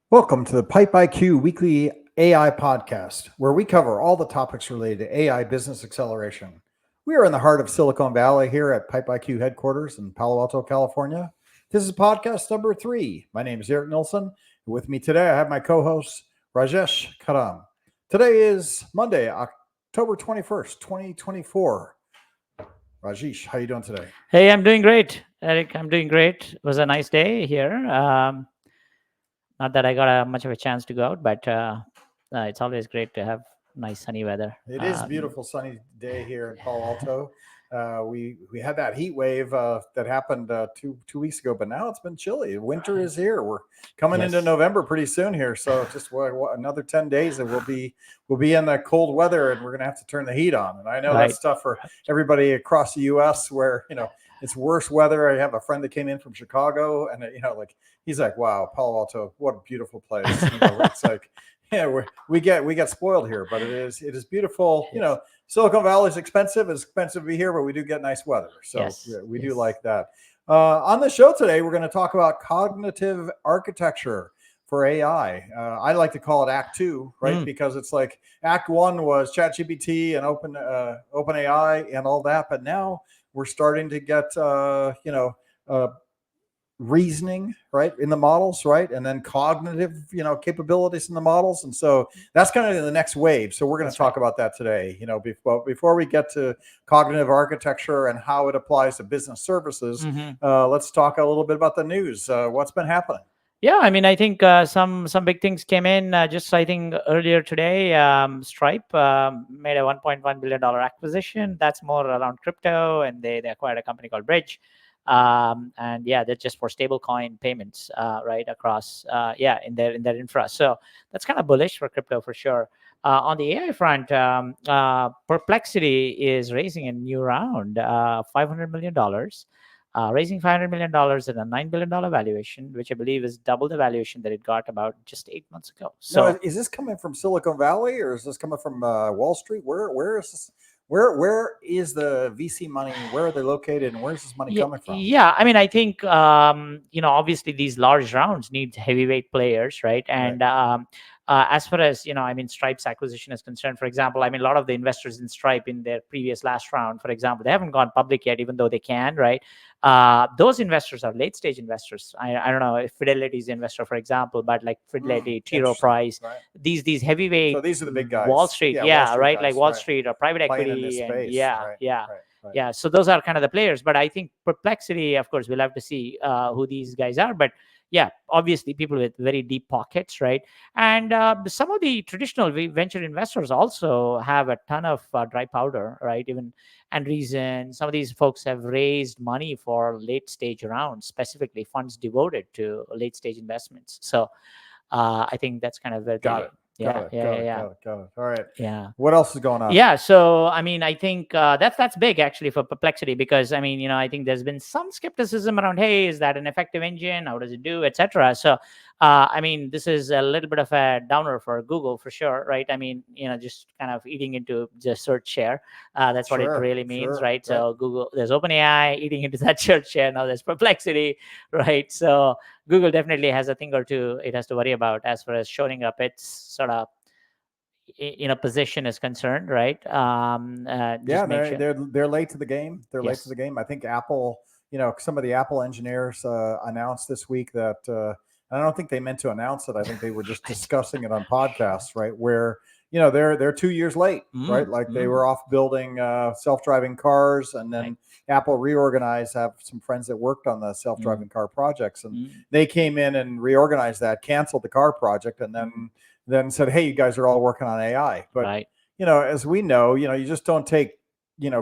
Welcome to the PIpeIQ Weekly AI Podcast, where we cover all the topics related to AI business acceleration. We are in the heart of Silicon Valley here at PIpeIQ headquarters in Palo Alto, California. This is podcast number 3. My name is Eric Nilsson. With me today, I have my co-host, Rajesh Karam. Today is Monday, October 21st, 2024. Rajesh, how you doing today? Hey, I'm doing great, Eric. I'm doing great. It was a nice day here. Not that I got much of a chance to go out, but it's always great to have nice sunny weather. It is a beautiful sunny day here in Palo Alto. We had that heat wave that happened two weeks ago, but now it's been chilly. Winter is here. We're coming into November pretty soon here, so just another 10 days and we'll be in the cold weather, and we're gonna have to turn the heat on. And I know that's tough for everybody across the U.S. where it's worse weather. I have a friend that came in from Chicago, and he's like, "Wow, Palo Alto, what a beautiful place." It's like, yeah, we get spoiled here, but it is beautiful. Yes. Silicon Valley is expensive. It's expensive to be here, but we do get nice weather, so we do like that. On the show today, we're going to talk about cognitive architecture for AI. I like to call it Act 2, right? Because it's like Act 1 was ChatGPT and OpenAI and all that, but now we're starting to get reasoning, right, in the models, right, and then cognitive capabilities in the models, and so that's kind of the next wave. So we're going to talk about that today. Before we get to cognitive architecture and how it applies to business services, let's talk a little bit about the news. What's been happening? Yeah, I mean, I think some big things came in. Just I think earlier today, Stripe made a $1.1 billion acquisition. That's more around crypto, and they acquired a company called Bridge. And yeah, that's just for stablecoin payments, right, across in their infra. So that's kind of bullish for crypto for sure. On the AI front, Perplexity is raising a new round, $500 million. Raising $500 million at a $9 billion valuation, which I believe is double the valuation that it got about just 8 months ago. So, now, is this coming from Silicon Valley, or is this coming from Wall Street? Where is this? Where is the VC money? Where are they located, and where's this money coming from? Yeah, I mean, I think obviously these large rounds need heavyweight players, right? And as far as I mean, Stripe's acquisition is concerned, for example, I mean, a lot of the investors in Stripe in their previous last round, for example, they haven't gone public yet, even though they can, right? Those investors are late stage investors. I don't know if Fidelity is the investor, for example, but like Fidelity, T. Rowe Price, these heavyweight. So these are the big guys. Wall Street, Wall Street right? Guys, like Wall Street or private playing equity, in this space. Yeah. So those are kind of the players. But I think Perplexity, of course, we'll have to see who these guys are. But yeah, obviously people with very deep pockets, right? And some of the traditional venture investors also have a ton of dry powder, right? Even and Reason, some of these folks have raised money for late stage rounds, specifically funds devoted to late stage investments. So I think that's kind of where Got it. Got it. All right. Yeah. What else is going on? Yeah. So, I mean, I think that's big actually for Perplexity, because I mean, I think there's been some skepticism around, hey, is that an effective engine? How does it do, etc. So, I mean, this is a little bit of a downer for Google for sure, right? I mean, just kind of eating into the search share. That's what it really means, right? So Google, there's OpenAI eating into that search share. Now there's Perplexity, right? So Google definitely has a thing or two it has to worry about as far as showing up its sort of position is concerned, right? They're late to the game. They're late to the game. I think Apple, some of the Apple engineers announced this week that I don't think they meant to announce it. I think they were just discussing it on podcasts, right? Where they're 2 years late, right? Like they were off building self-driving cars, and then Apple reorganized. I have some friends that worked on the self-driving car projects, and they came in and reorganized that, canceled the car project, and then said, hey, you guys are all working on AI. But, as we know, you just don't take,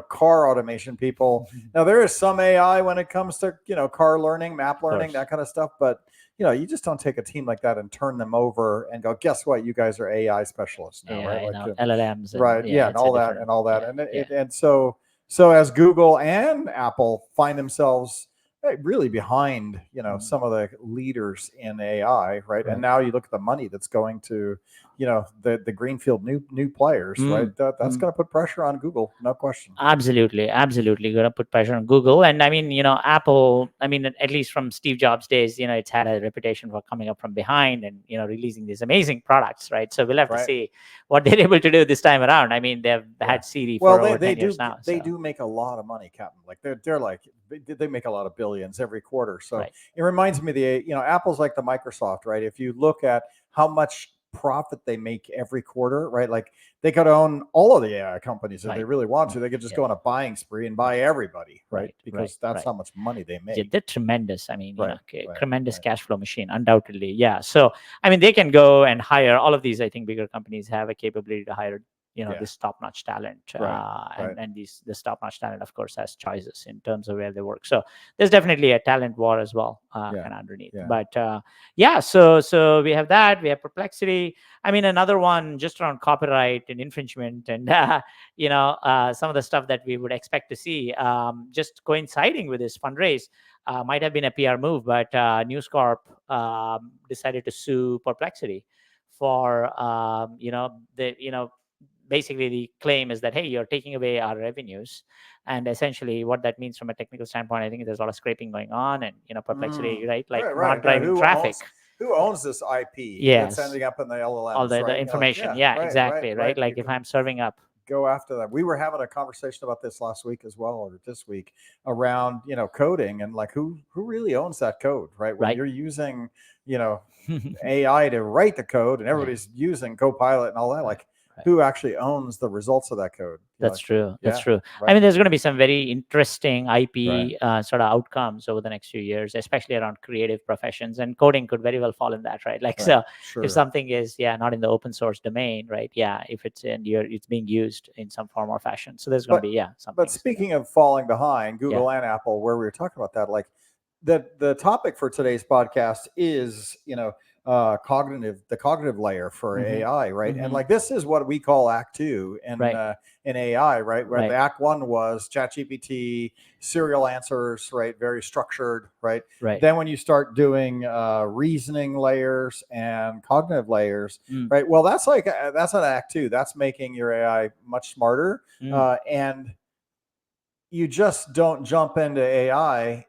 car automation people. Now, there is some AI when it comes to, car learning, map learning, that kind of stuff. But, you just don't take a team like that and turn them over and go, guess what? You guys are AI specialists now, right? Like LLMs. And all that. And so as Google and Apple find themselves really behind, some of the leaders in AI, right? And now you look at the money that's going to the greenfield new players, right? That's going to put pressure on Google, no question. Absolutely going to put pressure on Google. And I mean, Apple, I mean, at least from Steve Jobs days, it's had a reputation for coming up from behind and releasing these amazing products, right? So we'll have to see what they're able to do this time around. I mean, they've had Siri for over 10 years now. They do make a lot of money, Captain. Like they're like they make a lot of billions every quarter. So it reminds me of Apple's like the Microsoft, right? If you look at how much profit they make every quarter, right? Like they could own all of the AI companies if they really want to. They could just go on a buying spree and buy everybody, right? Because that's how much money they make. Yeah, they're tremendous. I mean, tremendous cash flow machine, undoubtedly. Yeah. So, I mean, they can go and hire all of these. I think bigger companies have a capability to hire this top-notch talent, and this top-notch talent, of course, has choices in terms of where they work. So there's definitely a talent war as well, kind of underneath. But so we have that. We have Perplexity. I mean, another one just around copyright and infringement, and some of the stuff that we would expect to see, just coinciding with this fundraise. Might have been a PR move, but News Corp decided to sue Perplexity for basically the claim is that, hey, you're taking away our revenues. And essentially what that means from a technical standpoint, I think there's a lot of scraping going on, and Perplexity, right? Like not driving traffic. Who owns this IP that's ending up in the LLMs? All the information. Exactly. Right. Like if I'm serving up. Go after that. We were having a conversation about this last week as well, or this week, around coding and like who really owns that code, right? When you're using AI to write the code, and everybody's using Copilot and all that, like who actually owns the results of that code? That's true. That's true. I mean, there's going to be some very interesting IP sort of outcomes over the next few years, especially around creative professions, and coding could very well fall in that, right? Like, so if something is not in the open source domain, right? Yeah, if it's it's being used in some form or fashion. So there's going to be something. But speaking of falling behind, Google and Apple, where we were talking about that, like the topic for today's podcast is the cognitive layer for AI, right? And like this is what we call Act 2 in AI, right? Where the Act 1 was ChatGPT, serial answers, right? Very structured, right? Then when you start doing reasoning layers and cognitive layers, right? Well, that's an Act 2. That's making your AI much smarter, and you just don't jump into AI,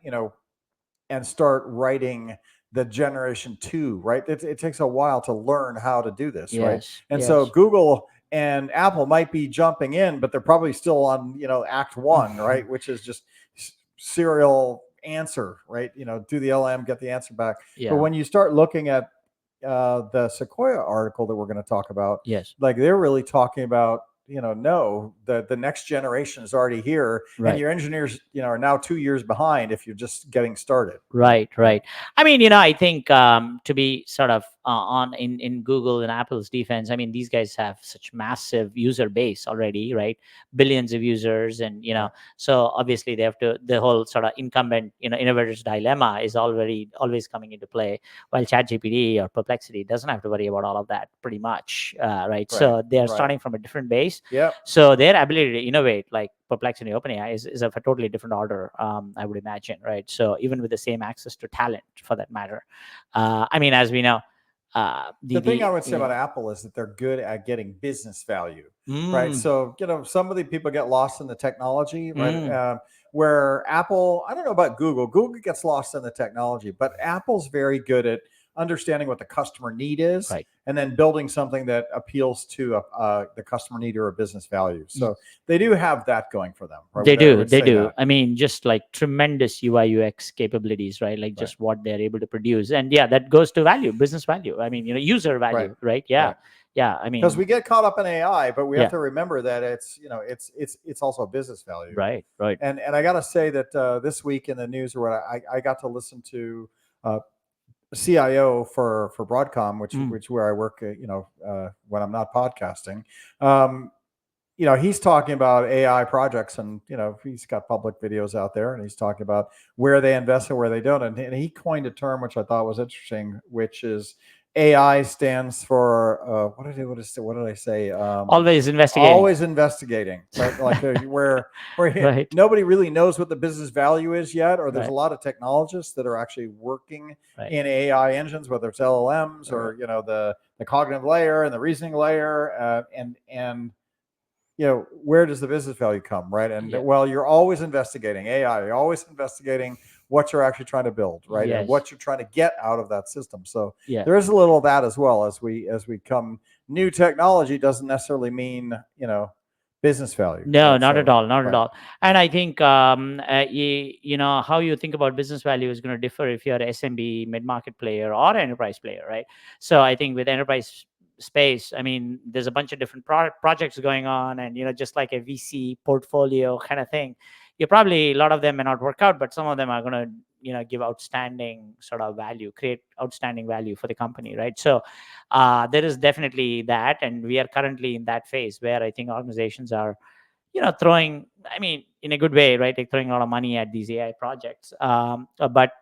and start writing the generation 2, right? It takes a while to learn how to do this, right? And so Google and Apple might be jumping in, but they're probably still on, Act 1, right? Which is just serial answer, right? Do the LM, get the answer back. But when you start looking at the Sequoia article that we're going to talk about, like they're really talking about, no, the next generation is already here, and your engineers, are now 2 years behind if you're just getting started. Right. I mean, I think to be sort of in Google and Apple's defense, I mean, these guys have such massive user base already, right? Billions of users, and so obviously they have to. The whole sort of incumbent, innovator's dilemma is always coming into play. While ChatGPT or Perplexity doesn't have to worry about all of that, pretty much, right? So they are starting from a different base. So their ability to innovate, like Perplexity OpenAI, is of a totally different order, I would imagine, right? So even with the same access to talent, for that matter, I mean, as we know, the thing I would say about Apple is that they're good at getting business value, right? So some of the people get lost in the technology, right? Where Apple, I don't know about Google. Google gets lost in the technology, but Apple's very good at understanding what the customer need is, and then building something that appeals to the customer need or a business value. So they do have that going for them. Right? They do. I mean, just like tremendous UI UX capabilities, right? Like just what they're able to produce, and that goes to value, business value. I mean, user value, right? Yeah. I mean, because we get caught up in AI, but we have to remember that it's also a business value. Right. And I got to say that this week in the news, where I got to listen to CIO for Broadcom, which where I work, when I'm not podcasting, he's talking about AI projects, and he's got public videos out there, and he's talking about where they invest and where they don't, and he coined a term which I thought was interesting, which is AI stands for what did I say? Always investigating. Always investigating, right? Like where Right. nobody really knows what the business value is yet, or there's Right. a lot of technologists that are actually working Right. in AI engines, whether it's LLMs or the cognitive layer and the reasoning layer, and where does the business value come, right? And Yeah. well, you're always investigating AI. You're always investigating what you're actually trying to build, right? And Yes. what you're trying to get out of that system. So Yeah. there is a little of that as well as we come. New technology doesn't necessarily mean business value. No, right? not So, at all, not at right. all. And I think how you think about business value is going to differ if you're an SMB, mid-market player, or enterprise player, right? So I think with enterprise space, I mean, there's a bunch of different projects going on, and just like a VC portfolio kind of thing, you probably, a lot of them may not work out, but some of them are going to give outstanding sort of value, create outstanding value for the company, right? So there is definitely that, and we are currently in that phase where I think organizations are throwing, I mean, in a good way, right? Like throwing a lot of money at these AI projects. But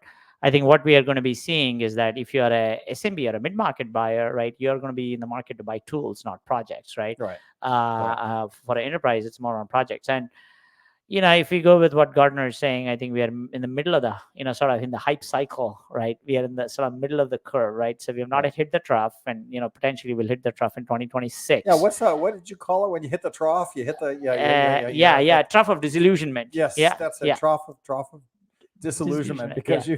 I think what we are going to be seeing is that if you're a SMB or a mid-market buyer, right, you're going to be in the market to buy tools, not projects, right? Right. For an enterprise, it's more on projects. And if we go with what Gardner is saying, I think we are in the middle of the, sort of in the hype cycle, right? We are in the sort of middle of the curve, right? So we have not yet hit the trough, and potentially we'll hit the trough in 2026. Yeah. What did you call it when you hit the trough? You hit the trough of disillusionment. Yes, Yeah, that's a yeah. trough of disillusionment, because yeah.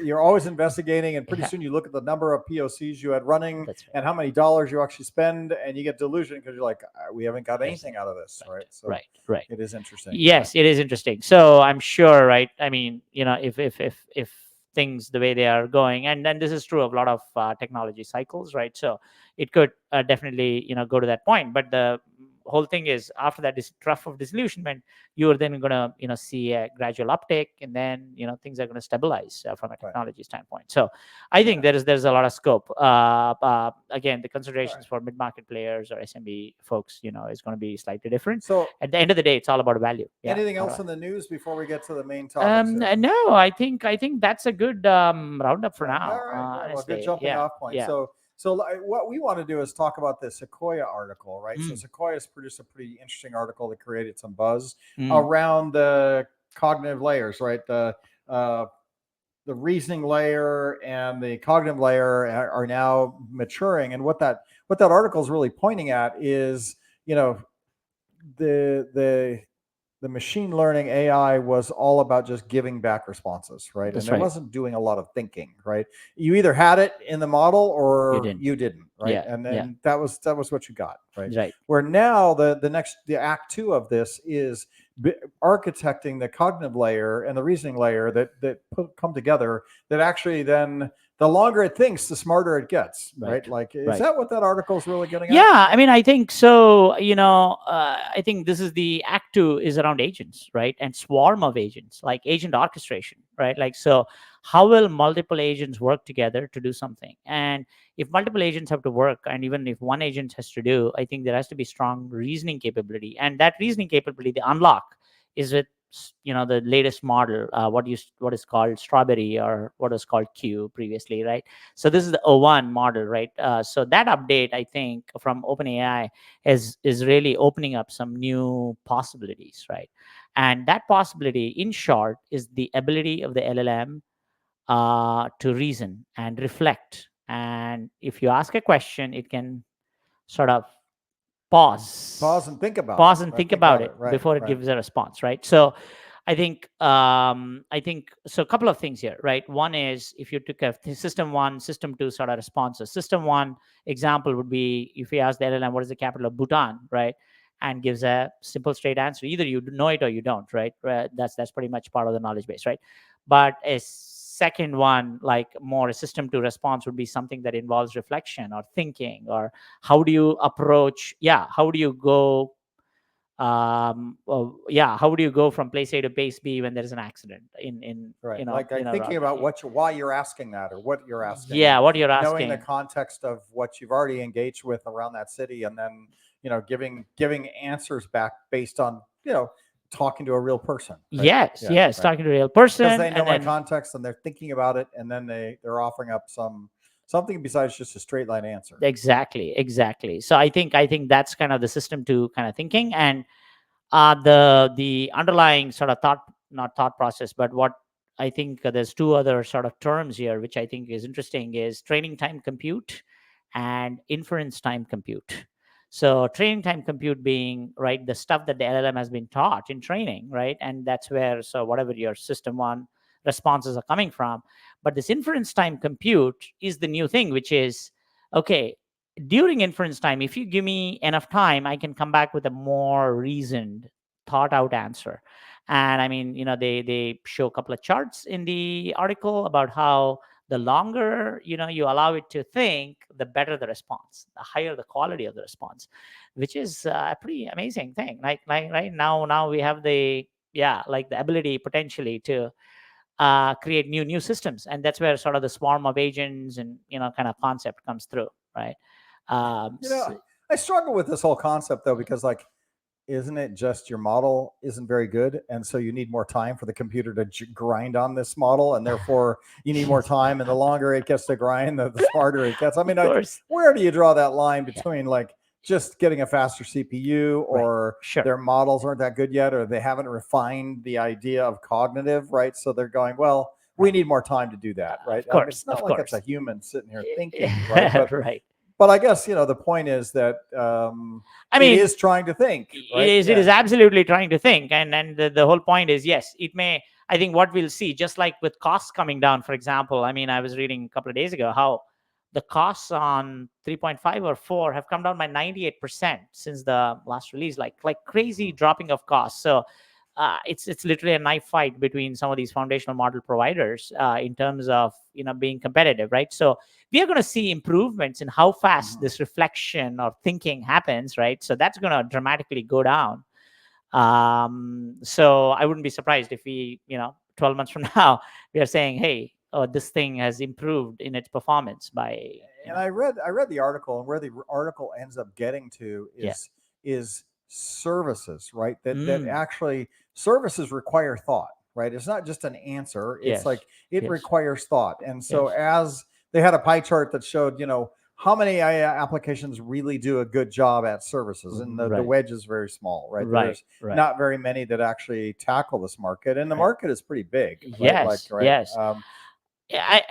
you're always investigating, and pretty Yeah. soon you look at the number of POCs you had running That's right. and how many dollars you actually spend, and you get delusioned because you're like, we haven't got anything out of this, right? So Right. it is interesting. Yes, it is interesting. So I'm sure, right? I mean, if things the way they are going, and then this is true of a lot of technology cycles, right? So it could definitely go to that point, but the whole thing is, after that trough of disillusionment, you're then going to see a gradual uptake, and then things are going to stabilize from a technology standpoint. So I think there's a lot of scope. Again, the considerations for mid-market players or SMB folks is going to be slightly different. So at the end of the day, it's all about value. anything else in the news before we get to the main topics? No, I think that's a good roundup for now. All right. Well, good Honestly. jumping off point. Yeah. So what we want to do is talk about the Sequoia article, right? So Mm. Sequoia has produced a pretty interesting article that created some buzz Mm. around the cognitive layers, right? The reasoning layer and the cognitive layer are now maturing, and what that article is really pointing at is, the machine learning AI was all about just giving back responses, right? That's and right. It wasn't doing a lot of thinking, right? You either had it in the model or You didn't, right? Yeah, And then that was what you got, right? Right. Where now the act two of this is architecting the cognitive layer and the reasoning layer that come together, that actually then, the longer it thinks, the smarter it gets, right? Like, is that what that article is really getting at? Yeah, I mean, I think so. I think this is the act two is around agents, right? And swarm of agents, like agent orchestration, right? Like, so how will multiple agents work together to do something? And if multiple agents have to work, and even if one agent has to do, I think there has to be strong reasoning capability. And that reasoning capability, the unlock, is with the latest model, what is called Strawberry, or what is called Q previously, right? So this is the O1 model, right? So that update, I think, from OpenAI is really opening up some new possibilities, right? And that possibility, in short, is the ability of the LLM to reason and reflect. And if you ask a question, it can sort of pause and think about think about it before it gives a response, right? So I think so. A couple of things here, right? One is, if you took a system one, system two sort of responses. System one example would be, if you ask the LLM what is the capital of Bhutan, right, and gives a simple straight answer. Either you know it or you don't, right? That's pretty much part of the knowledge base, right? But a second one, like more a system two response, would be something that involves reflection or thinking, or how do you approach? How do you go? How would you go from place A to place B when there's an accident right? Like, I'm thinking about why you're asking that, or what you're asking. What you're asking, knowing the context of what you've already engaged with around that city, and then giving answers back based on talking to a real person. Right? Yes, talking to a real person, because they know and my context, and they're thinking about it, and then they're offering up some something besides just a straight line answer. Exactly. So I think that's kind of the system to kind of thinking, and the underlying sort of not thought process, but what I think there's two other sort of terms here which I think is interesting is training time compute and inference time compute. So training time compute being, right, the stuff that the LLM has been taught in training, right, and that's where, so whatever your system one responses are coming from. But this inference time compute is the new thing, which is, okay, during inference time, if you give me enough time, I can come back with a more reasoned, thought out answer. And I mean, they show a couple of charts in the article about how the longer you allow it to think, the better the response, the higher the quality of the response, which is a pretty amazing thing. Like right now we have the, yeah, like the ability potentially to create new systems, and that's where sort of the swarm of agents and kind of concept comes through, right? So, I struggle with this whole concept though, because like, isn't it just your model isn't very good, and so you need more time for the computer to grind on this model, and therefore you need more time, and the longer it gets to grind, the smarter it gets. I mean, of like, course. where do you draw that line Yeah. between like just getting a faster CPU, or Right. Sure. their models aren't that good yet, or they haven't refined the idea of cognitive, right? So they're going, well, we need more time to do that, right? Of course. It's not Of like it's course. a human sitting here thinking, right? But Right. I guess the point is that I it mean, is trying to think, right? it is absolutely trying to think, and the whole point is, yes, it may. I think what we'll see, just like with costs coming down, for example, I mean, I was reading a couple of days ago how the costs on 3.5 or 4 have come down by 98% since the last release, like crazy dropping of costs. So it's literally a knife fight between some of these foundational model providers in terms of being competitive, right? So we are going to see improvements in how fast this reflection or thinking happens, right? So that's going to dramatically go down. So I wouldn't be surprised if we 12 months from now we are saying, hey, oh, this thing has improved in its performance by And I read the article, and where the article ends up getting to Yeah. is services, right? That Mm. actually services require thought, right? It's not just an answer. It's Yes. like it Yes. requires thought. And so Yes. as they had a pie chart that showed, how many applications really do a good job at services, and the Right. wedge is very small, right? Right. There's Right. not very many that actually tackle this market, and the Right. market is pretty big, right? Like, Yes. right. Yes. Yeah,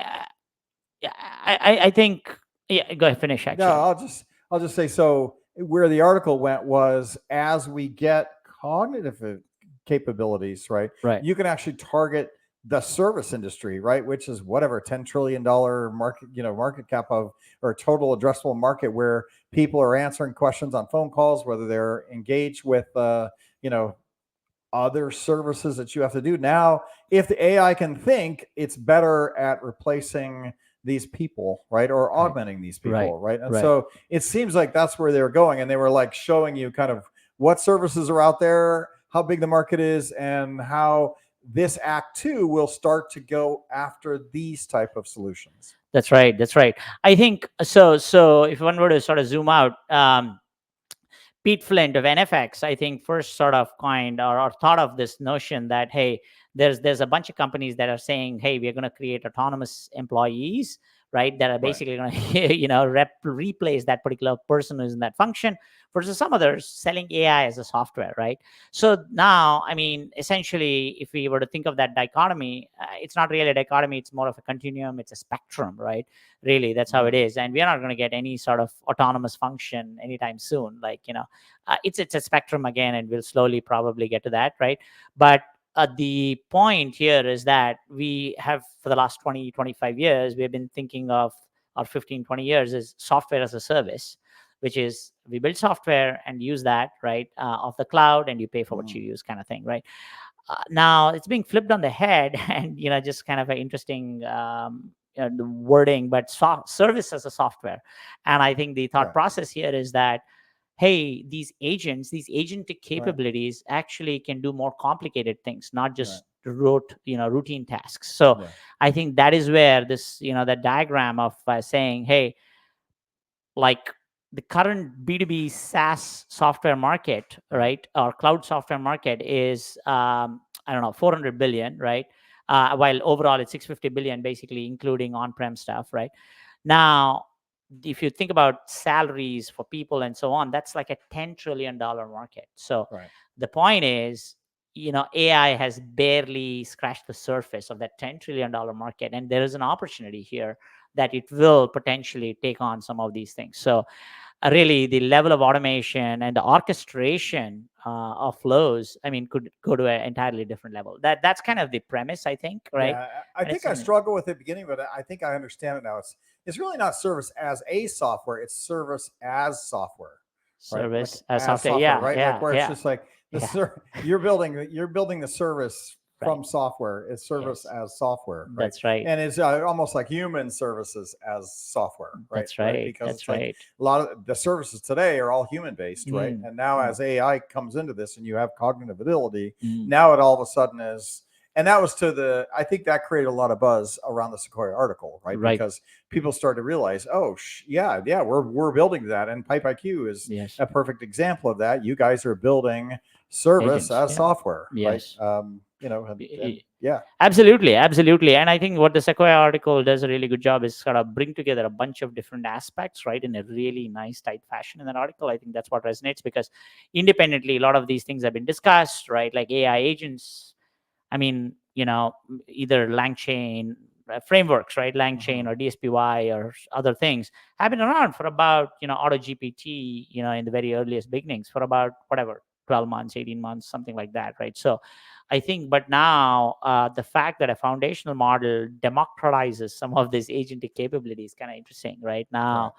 I think. Yeah. Go ahead. Finish. No, Actually. I'll just say, so where the article went was, as we get cognitive capabilities, right? Right. You can actually target the service industry, right? Which is whatever $10 trillion market, market cap of, or total addressable market, where people are answering questions on phone calls, whether they're engaged with you know, other services that you have to do. Now, if the AI can think, it's better at replacing these people, right? Or Right. augmenting these Right. people, right? And Right. so it seems like that's where they were going. And they were like showing you kind of what services are out there, how big the market is, and how this act two will start to go after these type of solutions. That's right. That's right. I think so. So if one were to sort of zoom out, Pete Flint of NFX, I think, first sort of coined or thought of this notion that, hey, there's a bunch of companies that are saying, hey, we're going to create autonomous employees, right? That are basically going to replace that particular person who's in that function, versus some others selling AI as a software, right? So now, I mean, essentially, if we were to think of that dichotomy, it's not really a dichotomy. It's more of a continuum. It's a spectrum, right? Really, that's how it is. And we're not going to get any sort of autonomous function anytime soon. Like, it's a spectrum again, and we'll slowly probably get to that, right? But the point here is that we have, for the last 20-25 years, we've been thinking of, or 15-20 years, is software as a service, which is we build software and use that, right, off the cloud, and you pay for what you use, kind of thing, right? Now it's being flipped on the head, and just kind of an interesting the wording, but service as a software. And I think the thought process here is that, hey, these agentic capabilities actually can do more complicated things, not just routine tasks. So I think that is where this, the diagram of saying, hey, like the current B2B SaaS software market, right, or cloud software market is, I don't know, 400 billion, right? While overall it's 650 billion, basically including on-prem stuff, right? Now, if you think about salaries for people and so on, that's like a $10 trillion market. So Right. the point is, AI has barely scratched the surface of that $10 trillion market. And there is an opportunity here that it will potentially take on some of these things. So really the level of automation and the orchestration of flows, I mean, could go to an entirely different level. That's kind of the premise, I think, right? Yeah, I And it's think I struggle with it at the beginning, but I think I understand it now. It's really not service as a software; it's service as software, right? Like service as software. software, Yeah, right? Like yeah, where it's yeah, just like yeah. you're building the service Right. from software. It's service Yes, as software, right? that's right. And it's almost like human services as software, right? That's Right? right. Because That's it's like right. a lot of the services today are all human based, right? Mm, And now mm, as AI comes into this, and you have cognitive ability, mm. now it all of a sudden is, and that was I think that created a lot of buzz around the Sequoia article, right? Right. Because people started to realize, oh, yeah, we're building that, and PipeIQ is Yes. a perfect example of that. You guys are building service Agents. as Yeah. software, right? Yes. And yeah, Absolutely, absolutely. And I think what the Sequoia article does a really good job is sort of bring together a bunch of different aspects, right, in a really nice, tight fashion in that article. I think that's what resonates because independently, a lot of these things have been discussed, right, like AI agents. I mean, either LangChain frameworks, right, LangChain mhm, or DSPY or other things have been around for about, AutoGPT, in the very earliest beginnings for about whatever, 12 months, 18 months, something like that, right? So I think, but now the fact that a foundational model democratizes some of these agentic capabilities kind of interesting, right? right. Now,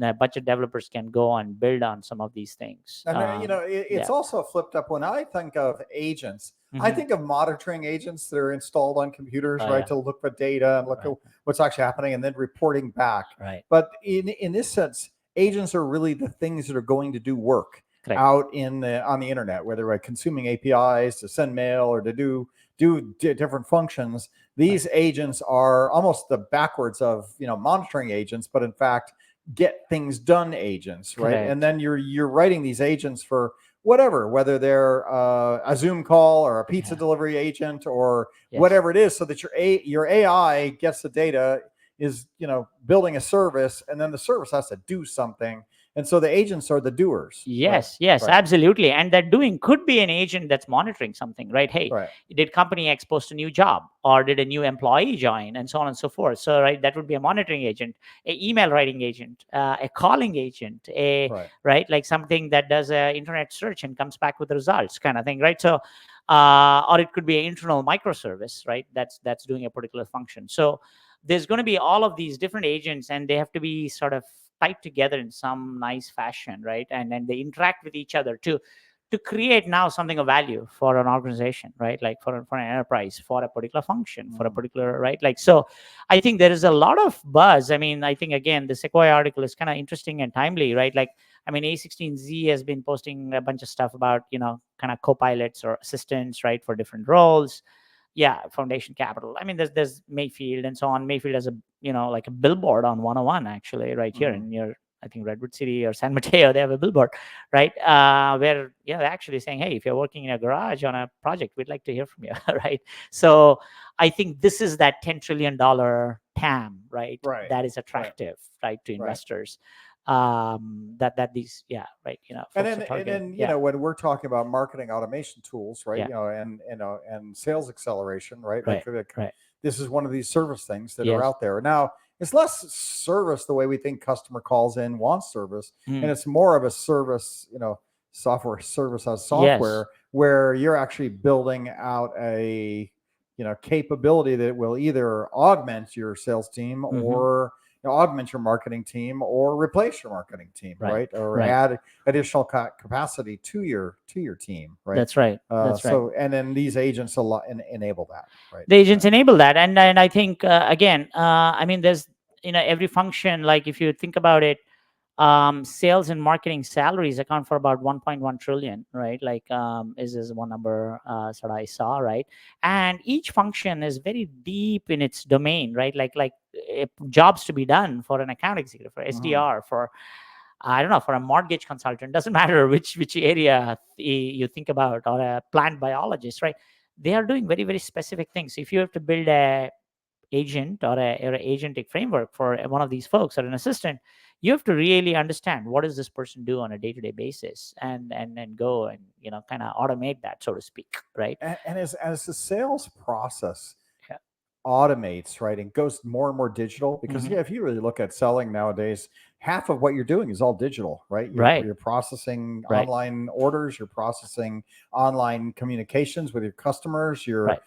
a bunch of developers can go and build on some of these things. And it's Yeah. also flipped up. When I think of agents, I Hmm. think of monitoring agents that are installed on computers, Oh, right, yeah. to look for data and look at Right. what's actually happening, and then reporting back. Right. But in this sense, agents are really the things that are going to do work Correct. out on the internet, whether by consuming APIs to send mail or to do different functions. Right. These agents are almost the backwards of monitoring agents, but in fact get things done agents, right? And Correct. then you're writing these agents for whatever, whether they're a Zoom call or a pizza Yeah. delivery agent or Yes. whatever it is, so that your AI gets the data, is building a service, and then the service has to do something, and so the agents are the doers, right? Yes, yes, Right, absolutely. And that doing could be an agent that's monitoring something, right? Hey, right, did company X post a new job or did a new employee join and so on and so forth? So, right, that would be a monitoring agent, a email writing agent, a calling agent, right. right, like something that does a internet search and comes back with the results kind of thing, right? So, or it could be an internal microservice, right? That's doing a particular function. So there's going to be all of these different agents and they have to be sort of tied together in some nice fashion, right? And then they interact with each other to create now something of value for an organization, right? Like for an enterprise, for a particular function, for a Mm, particular, right? Like, so I think there is a lot of buzz. I mean, I think again, the Sequoia article is kind of interesting and timely, right? Like, I mean, A16Z has been posting a bunch of stuff about, kind of co-pilots or assistants, right, for different roles. Yeah, Foundation Capital. I mean, there's Mayfield and so on. Mayfield has a, like a billboard on 101 actually right here mhm. in your, I think, Redwood City or San Mateo. They have a billboard, right? Where, they're actually saying, hey, if you're working in a garage on a project, we'd like to hear from you, right? So I think this is that $10 trillion TAM, right? Right, That is right, attractive, right, to right. investors. That these, yeah, right, And folks are then, and targeting. then, Yeah, when we're talking about marketing automation tools, right? yeah, And sales acceleration, right? right, Like right. this is one of these service things that are Yes. out there now. It's less service the way we think customer calls in wants service, and Mm. it's more of a service, software service as Yes. software, where you're actually building out a capability that will either augment your sales team, Hmm. or augment your marketing team, or replace your marketing team, Right. right? Or Right. add additional capacity to your team, right? That's right. That's right. So, and then these agents enable that, right? The agents enable that, and I think again, I mean, there's, every function. Like if you think about it, sales and marketing salaries account for about 1.1 trillion, right? Like, is one number sort of I saw, right? And each function is very deep in its domain, right? Like jobs to be done for an account executive, for Mhm. SDR, for, I don't know, for a mortgage consultant, doesn't matter which area you think about, or a plant biologist, right? They are doing very, very specific things. If you have to build agent or a agentic framework for one of these folks or an assistant, you have to really understand what does this person do on a day-to-day basis, and go and kind of automate that, so to speak, right? And as the sales process Yeah. automates, right, and goes more and more digital, because Mhm. if you really look at selling nowadays, half of what you're doing is all digital, right? Right. You're processing Right. online orders, you're processing online communications with your customers, Right.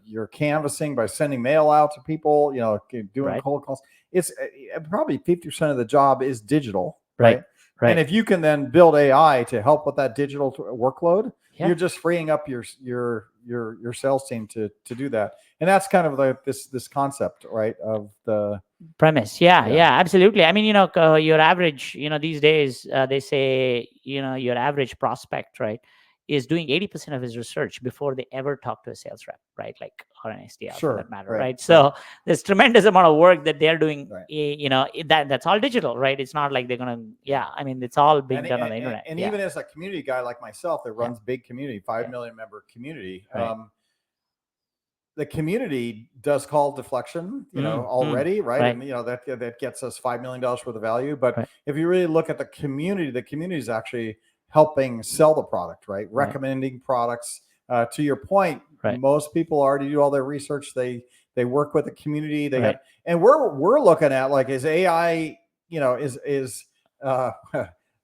you're canvassing by sending mail out to people, doing Right. cold calls. It's probably 50% of the job is digital, Right. right? And Right. if you can then build AI to help with that digital workload, Yeah. you're just freeing up your sales team to do that. And that's kind of like this concept, right, of the Premise. Yeah. yeah. Yeah. Absolutely. I mean, your average, these days, they say, your average prospect, right, is doing 80% of his research before they ever talk to a sales rep, right? Like, or an SDR for that Sure. matter, Right. right? So there's tremendous amount of work that they're doing. Right. That's all digital, right? It's not like they're gonna. Yeah. Yeah. I mean, it's all being and done on and, the internet. and Yeah. even as a community guy like myself that Yeah. runs big community, 5 Yeah. million member community, Right. the community does call deflection, already, right? Right. And that gets us $5 million worth of value. But Right. if you really look at the community is actually helping sell the product, right? Right. Recommending products. To your point, Right. most people already do all their research. They work with the community. They Right. got, and we're looking at, like, is AI, is uh,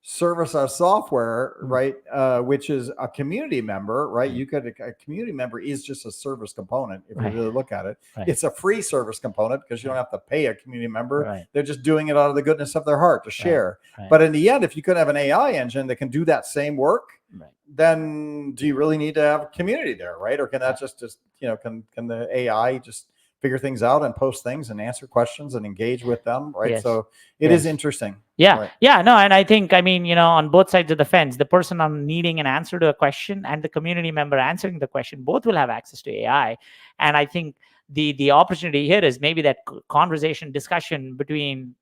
service a software, right, which is a community member, right? You could a community member is just a service component if you Right. really look at it. Right. It's a free service component because you don't have to pay a community member. Right. They're just doing it out of the goodness of their heart to share. Right. But in the end, if you could have an AI engine that can do that same work, Right. then do you really need to have a community there, right? Or can that just can the AI just figure things out and post things and answer questions and engage with them, right? Yes. So it is interesting. Yeah. Right. Yeah. No, and I think, I mean, on both sides of the fence, the person on needing an answer to a question and the community member answering the question, both will have access to AI. And I think the opportunity here is maybe that conversation discussion between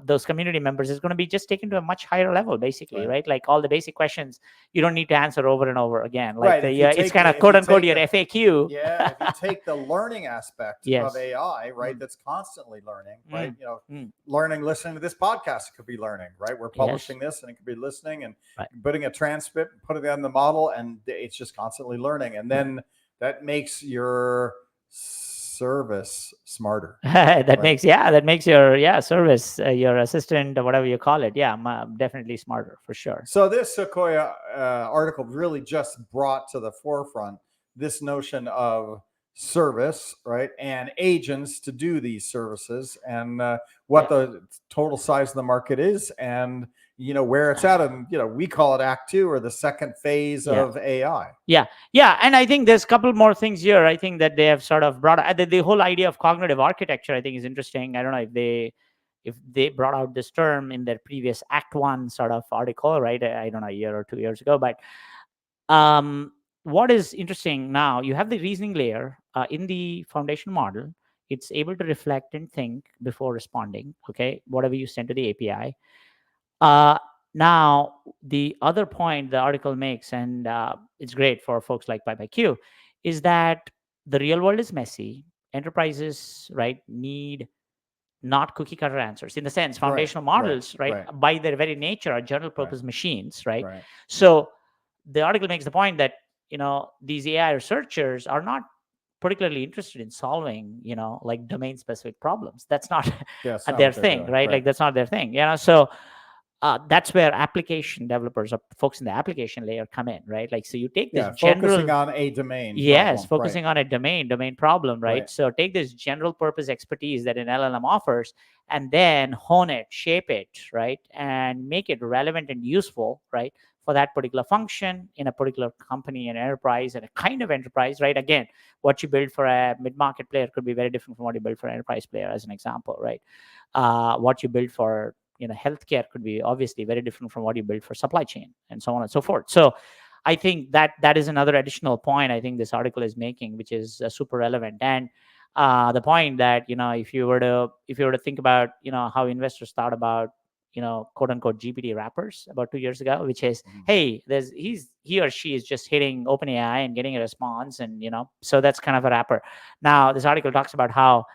those community members is going to be just taken to a much higher level, basically, right? Like all the basic questions you don't need to answer over and over again, like right. it's kind of quote unquote your FAQ. Yeah, if you take the learning aspect Yes. of AI, right, that's constantly learning, right? Mm. Learning, listening to this podcast, it could be learning, right? We're publishing this and it could be listening and Right. putting a transcript, putting it on the model, and it's just constantly learning. And then that makes your service smarter. that makes your service, your assistant, or whatever you call it, definitely smarter for sure. So this Sequoia article really just brought to the forefront this notion of service, right, and agents to do these services, and what the total size of the market is, and where it's at, and we call it Act 2, or the second phase of AI. Yeah, and I think there's a couple more things here. I think that they have sort of brought the whole idea of cognitive architecture. I think is interesting. I don't know if they brought out this term in their previous Act 1 sort of article, right? I don't know, a year or 2 years ago, but what is interesting now, you have the reasoning layer in the foundation model. It's able to reflect and think before responding, okay, whatever you send to the API. Now, the other point the article makes, and it's great for folks like PIpeIQ, is that the real world is messy. Enterprises, right, need not cookie cutter answers. In the sense, foundational models, right, by their very nature, are general purpose machines, right? So the article makes the point that these AI researchers are not particularly interested in solving like domain specific problems. That's not their thing, right? Like that's not their thing. So that's where application developers or folks in the application layer come in, right? Like, so you take this focusing on a domain problem, focusing on a domain problem, right? Right. So take this general purpose expertise that an LLM offers, and then hone it, shape it, right, and make it relevant and useful, right, for that particular function in a particular company and enterprise and a kind of enterprise, right? Again, what you build for a mid-market player could be very different from what you build for an enterprise player, as an example, right? What you build for healthcare could be obviously very different from what you build for supply chain, and so on and so forth. So I think that is another additional point I think this article is making, which is super relevant. And the point that if you were to think about how investors thought about quote unquote GPT wrappers about 2 years ago, which is hey, he or she is just hitting OpenAI and getting a response, and so that's kind of a wrapper. Now this article talks about how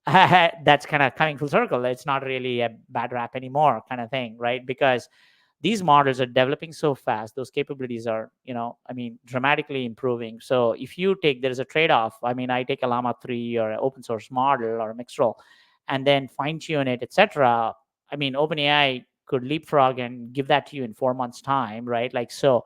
that's kind of coming full circle. It's not really a bad rap anymore, kind of thing, right? Because these models are developing so fast, those capabilities are, I mean, dramatically improving. So if you take, there's a trade-off. I mean, I take a llama 3 or an open source model or a mixed role and then fine tune it, etc. I mean, OpenAI could leapfrog and give that to you in 4 months time, right? Like, so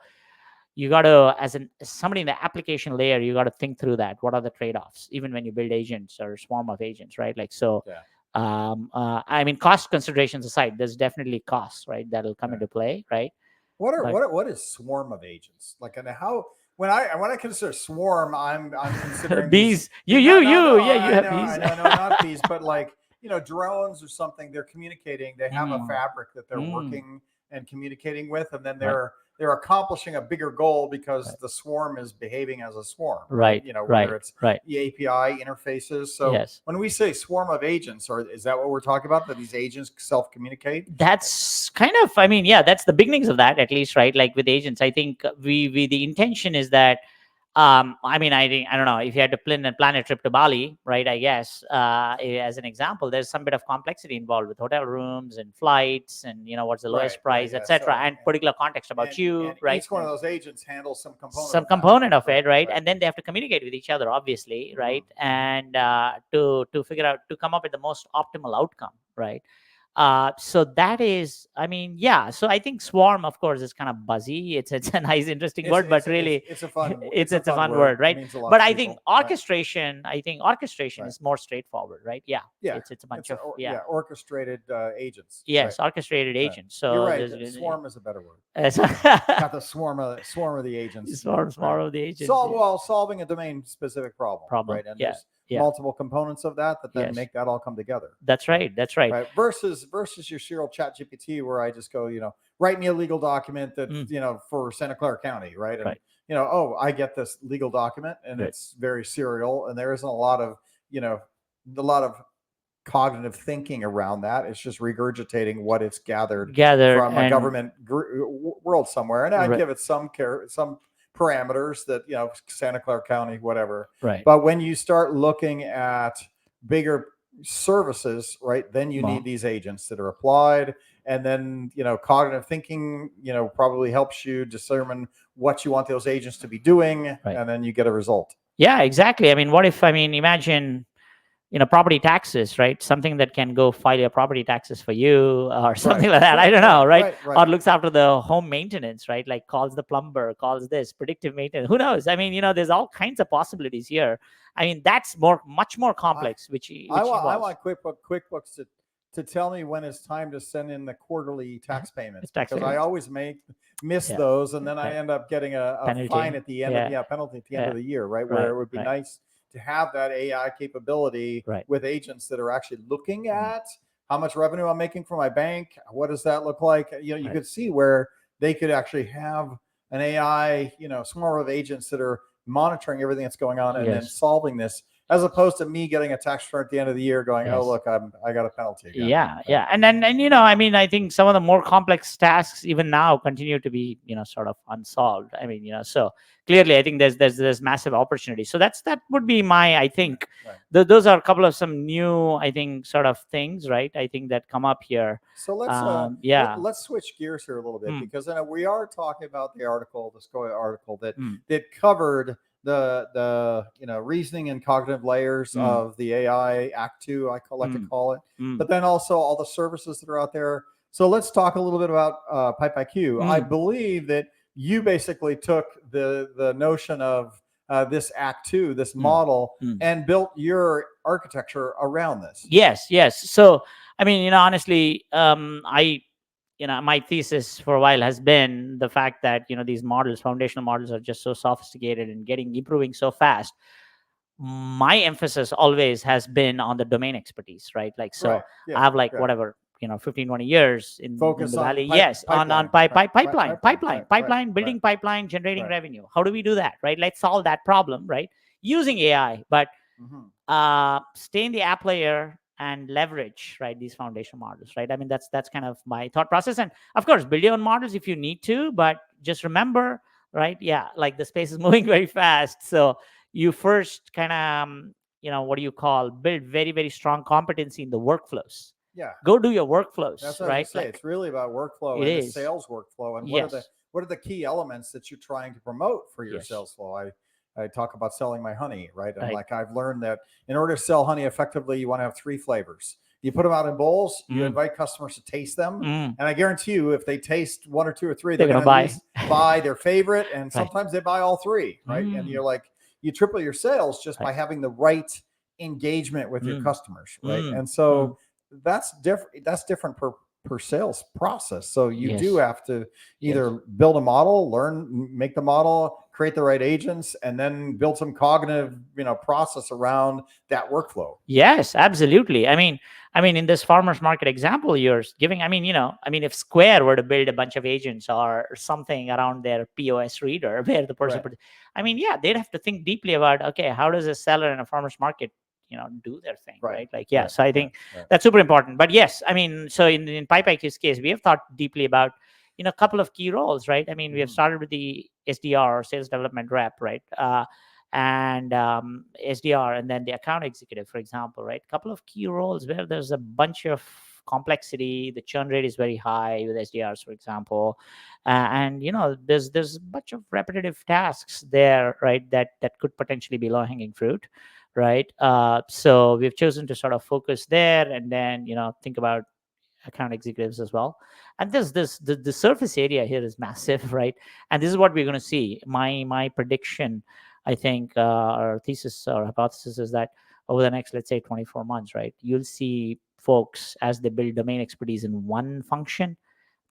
you got to, as somebody in the application layer, you got to think through that. What are the trade-offs, even when you build agents or a swarm of agents, right? Like, so Yeah. I mean, cost considerations aside, there's definitely costs, right, that'll come into play, right? What is swarm of agents like, and how when I consider swarm, I'm considering Bees, no, no, no, yeah, you have bees. I know, not bees, but like, drones or something. They're communicating. They have a Mm, fabric that they're mm, working and communicating with, and then right, they're accomplishing a bigger goal because right, the swarm is behaving as a swarm, right? right, Whether right, it's right. the API interfaces. So Yes. when we say swarm of agents, or is that what we're talking about? That these agents self communicate? That's kind of, I mean, yeah, that's the beginnings of that, at least, right? Like with agents, I think we the intention is that, I mean, I think, I don't know, if you had to plan a trip to Bali, right? I guess, as an example, there's some bit of complexity involved with hotel rooms and flights and, what's the Right, lowest right, price, yeah. etc., and particular context about And you, right? each one of those agents handles Some that. component of Right, it, right? right. And then they have to communicate with each other, obviously, Mhm. right? And to figure out, to come up with the most optimal outcome, right? So that is, I mean, yeah. So I think swarm, of course, is kind of buzzy. It's a nice, interesting word, but really, it's a fun word. word, It right? means a lot But to I think people. Right, orchestration, right. is more straightforward, right? Yeah, Yeah, it's a bunch of, yeah, yeah, orchestrated agents. Right, yes, orchestrated right. agents. You're So right. there's Swarm is a better word. so, Not the swarm of the agents. swarms Right. more of the agents. Yeah. Solving a domain specific problem. Problem. Right, and Yeah, there's yeah. multiple components of that then Yes, make that all come together. that's Right. right. That's right. Right. Versus your serial chat GPT, where I just go, write me a legal document that, Mm, for Santa Clara County, right? And right. oh, I get this legal document and Right. it's very serial, and there isn't a lot of cognitive thinking around that. It's just regurgitating what it's gathered Gathered from a and government world somewhere, and I right. give it some parameters that, Santa Clara County, whatever. Right. But when you start looking at bigger services, right, then you need Well, these agents that are applied, and then, cognitive thinking, probably helps you determine what you want those agents to be doing, right. and then you get a result. Yeah, exactly. I mean, what if, I mean, imagine, property taxes, right? Something that can go file your property taxes for you or something like that. I don't know, right? Or looks after the home maintenance, right? Like calls the plumber, calls this predictive maintenance. Who knows? I mean, there's all kinds of possibilities here. I mean, that's much more I, complex, which I involves want QuickBooks to tell me when it's time to send in the quarterly tax payments, tax because I payments. always miss Yeah, those, and then I right. end up getting a fine Penalty. at the end of Yeah, penalty at the end yeah. of the year, right? Where Right, it would be right, nice to have that AI capability right. with agents that are actually looking Mm, at how much revenue I'm making for my bank. What does that look like? You right. could see where they could actually have an AI, swarm of agents that are monitoring everything that's going on and then Yes. solving this, as opposed to me getting a tax return at the end of the year going, oh, Yes. look, I got a penalty again. Yeah, Right? yeah. And I mean, I think some of the more complex tasks even now continue to be, sort of unsolved. I mean, so clearly I think there's massive opportunity. So that would be my, I think, Right. those are a couple of some new, I think, sort of things, right? I think that come up here. So Yeah. let's switch gears here a little bit, Mm, because we are talking about the SCOIA article mm, that covered the reasoning and cognitive layers mm, of the AI Act Two, like to mm, call it, mm, but then also all the services that are out there. So let's talk a little bit about PipeIQ. I mm, believe that you basically took the notion of this Act Two, this mm, model, mm. and built your architecture around this. Yes, yes. So, I mean, honestly, my thesis for a while has been the fact that, these models, foundational models, are just so sophisticated and improving so fast. My emphasis always has been on the domain expertise, right? Like, Right. so Yeah. I have like Yeah. whatever, 15, 20 years in Focus the on valley. Yes, on pipeline, right, pipeline, right, building pipeline, generating right. revenue. How do we do that, right? Let's solve that problem, right? Using AI, but Mm-hmm. stay in the app layer and leverage, right, these foundation models, right? I mean, that's kind of my thought process. And of course, build your own models if you need to, but just remember, right, yeah, like the space is moving very fast, so you first kind of what do you call, build very, very strong competency in the workflows. Yeah. Go do your workflows. That's what right? I was say. It's really about workflow It and the is. sales workflow, and Yes. what are the key elements that you're trying to promote for your Yes. sales flow. I talk about selling my honey, right? And Right. like I've learned that in order to sell honey effectively, you want to have 3 flavors. You put them out in bowls, you invite customers to taste them, and I guarantee you, if they taste 1 or 2 or 3, they're going to at least buy their favorite, and sometimes they buy all 3, right? And you're like, you triple your sales just by having the right engagement with your customers, right? And so that's different per sales process. So you do have to either build a model, learn, make the model, create the right agents, and then build some cognitive, process around that workflow. Yes, absolutely. I mean, in this farmers market example you're giving, if Square were to build a bunch of agents or something around their POS reader where the person, they'd have to think deeply about, okay, how does a seller in a farmers market, do their thing, right? Like, so I think that's super important. But yes, so in PIpeIQ's case, we have thought deeply about, a couple of key roles, right? We have started with the SDR, or sales development rep, right? And SDR, and then the account executive, for example, right? A couple of key roles where there's a bunch of complexity. The churn rate is very high with SDRs, for example, and there's a bunch of repetitive tasks there, right? That could potentially be low hanging fruit, right? So we've chosen to sort of focus there, and then think about account executives as well. And the surface area here is massive, right? And this is what we're going to see. My prediction, I think, our thesis or hypothesis is that over the next, let's say, 24 months, right, you'll see folks, as they build domain expertise in one function,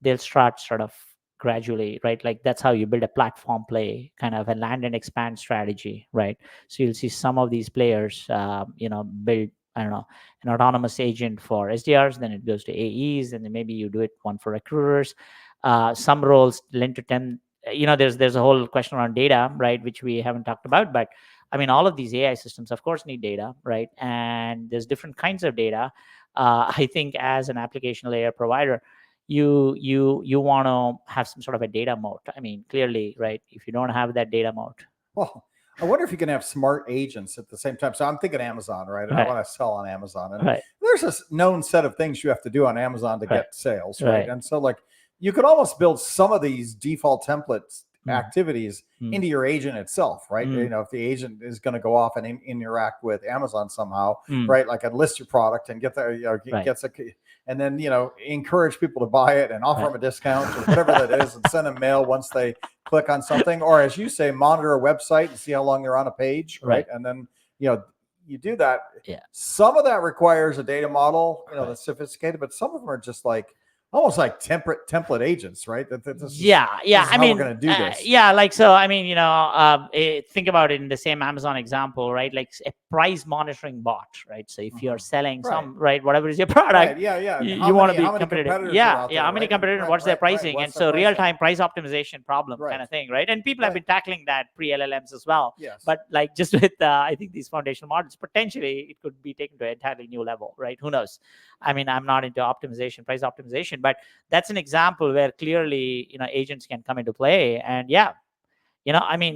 they'll start sort of gradually, right? Like, that's how you build a platform play, kind of a land and expand strategy, right? So you'll see some of these players, build, I don't know, an autonomous agent for SDRs, then it goes to AEs, and then maybe you do it one for recruiters. Some roles lend to them. There's a whole question around data, right, which we haven't talked about, but all of these AI systems, of course, need data, right? And there's different kinds of data. I think as an application layer provider, you want to have some sort of a data moat. Clearly, right? If you don't have that data moat, well, I wonder if you can have smart agents at the same time. So I'm thinking Amazon, right? And I want to sell on Amazon, and there's a known set of things you have to do on Amazon to get sales, right? And so, like, you could almost build some of these default templates activities into your agent itself, right? If the agent is going to go off and interact with Amazon somehow, right? Like, I'd list your product and get there, gets a, and then encourage people to buy it and offer them a discount or whatever that is, and send them mail once they click on something, or, as you say, monitor a website and see how long they're on a page, right? And then you do that. Some of that requires a data model, that's sophisticated, but some of them are just like almost like template agents, right? This is how we're going to do this. Think about it in the same Amazon example, right? Like a price monitoring bot, right? So if you're selling some, right, whatever is your product, you want to be competitive. How many competitors? What's their pricing? And so real-time price optimization problem kind of thing, right? And people have been tackling that pre-LLMs as well. But like, just with I think these foundational models, potentially it could be taken to an entirely new level, right? Who knows? I'm not into price optimization, but that's an example where clearly agents can come into play. And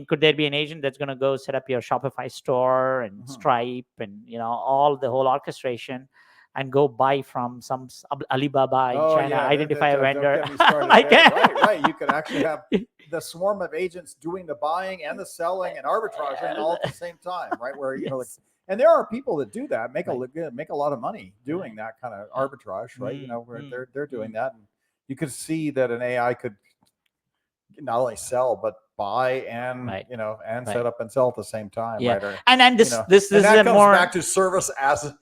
could there be an agent that's going to go set up your Shopify store and Stripe and all the whole orchestration and go buy from some Alibaba in China, identify a vendor? Right. You could actually have the swarm of agents doing the buying and the selling and arbitraging all at the same time, right? Where and there are people that do that, make a lot of money doing that kind of arbitrage, right? Where they're doing that, and you could see that an AI could not only sell but buy and set up and sell at the same time, right? Or, and this and that comes more back to service as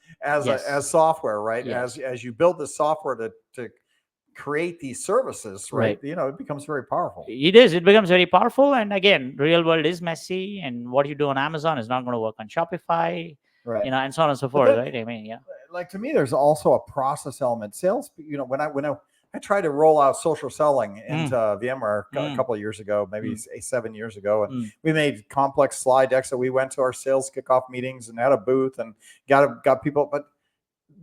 software, right? As you build the software to create these services, right? It becomes very powerful. It becomes very powerful. And again, real world is messy, and what you do on Amazon is not going to work on Shopify, right? And so on and so forth, right? Like, to me, there's also a process element. Sales, when I tried to roll out social selling into VMware a couple of years ago, maybe 7 years ago, and we made complex slide decks that we went to our sales kickoff meetings and had a booth and got people. But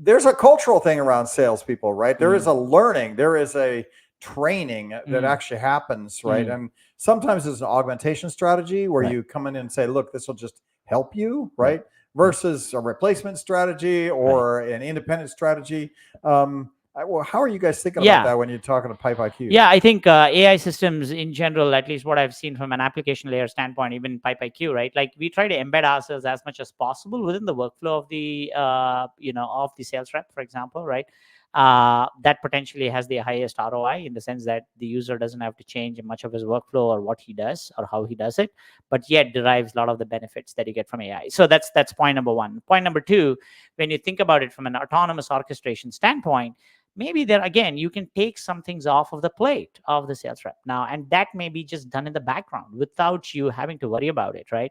there's a cultural thing around salespeople, right? There is a learning, there is a training that actually happens, right? And sometimes it's an augmentation strategy where you come in and say, look, this will just help you, right? versus a replacement strategy or an independent strategy. Well, how are you guys thinking about that when you're talking to PipeIQ? Yeah, I think AI systems in general, at least what I've seen from an application layer standpoint, even PipeIQ, right? Like we try to embed ourselves as much as possible within the workflow of the, of the sales rep, for example, right? That potentially has the highest ROI in the sense that the user doesn't have to change much of his workflow or what he does or how he does it, but yet derives a lot of the benefits that you get from AI. So that's point number one. Point number two, when you think about it from an autonomous orchestration standpoint, maybe there again you can take some things off of the plate of the sales rep now, and that may be just done in the background without you having to worry about it, right?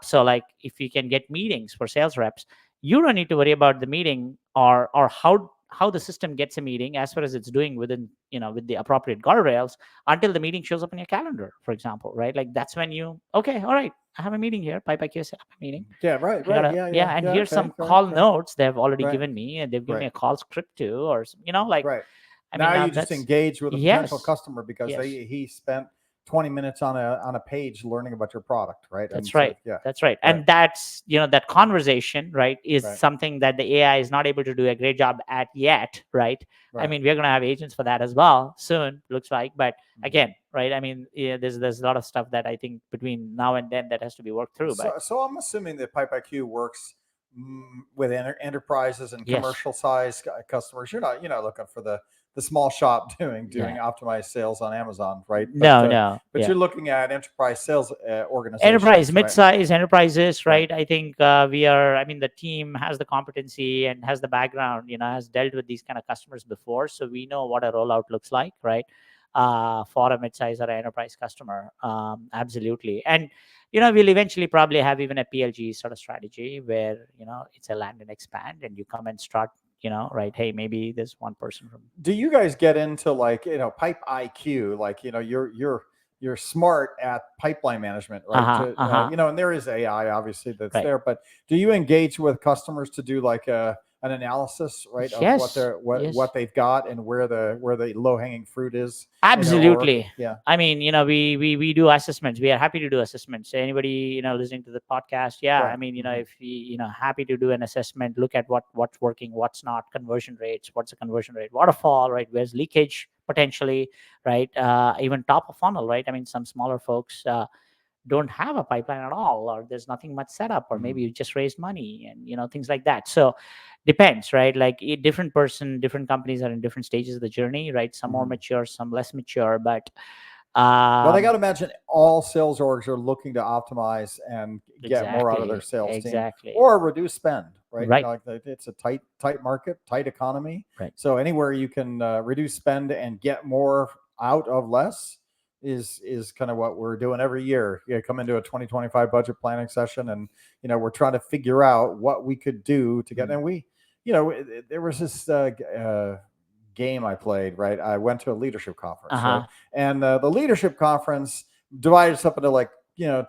So like if you can get meetings for sales reps, you don't need to worry about the meeting or how the system gets a meeting as far as it's doing within, with the appropriate guardrails until the meeting shows up in your calendar, for example, right? Like that's when you, okay, all right, I have a meeting here. PipeIQ set up a meeting. Yeah, right. And here's some call notes they've already given me, and they've given me a call script too, or right. I Now mean, you just engage with a potential customer because he spent 20 minutes on a page learning about your product, right? That's right. So, that's right. And that's, that conversation, right, is something that the AI is not able to do a great job at yet, right? I mean, we're going to have agents for that as well soon, looks like. But again, right, I mean, there's a lot of stuff that I think between now and then that has to be worked through. So I'm assuming that PipeIQ works with enterprises and commercial size customers. You're not looking for the small shop doing optimized sales on Amazon, right? But you're looking at enterprise sales organizations, enterprise, mid-size enterprises, right? I think the team has the competency and has the background, has dealt with these kind of customers before, so we know what a rollout looks like, right? For a mid-size or an enterprise customer, absolutely. And we'll eventually probably have even a PLG sort of strategy where it's a land and expand, and you come and start, right? Hey, maybe there's one person from. Do you guys get into PipeIQ? Like you're smart at pipeline management, right? And there is AI obviously that's there, but do you engage with customers to do like an analysis, right, of what they've got and where the low hanging fruit is? Absolutely. Yeah. I mean, we do assessments. We are happy to do assessments. Anybody, listening to the podcast, I mean, if we, happy to do an assessment, look at what's working, what's not, conversion rates, what's the conversion rate, waterfall, right? Where's leakage potentially, right? Even top of funnel, right? I mean, some smaller folks don't have a pipeline at all, or there's nothing much set up, or maybe you just raised money and things like that. So depends, right? Like different companies are in different stages of the journey, right? Some more mature, some less mature, but well, I got to imagine all sales orgs are looking to optimize and get more out of their sales team or reduce spend, right? It's a tight market, tight economy. Right. So anywhere you can reduce spend and get more out of less is kind of what we're doing every year. You come into a 2025 budget planning session, and we're trying to figure out what we could do to get. And there was this game I played, right? I went to a leadership conference, right? And the leadership conference divided us up into like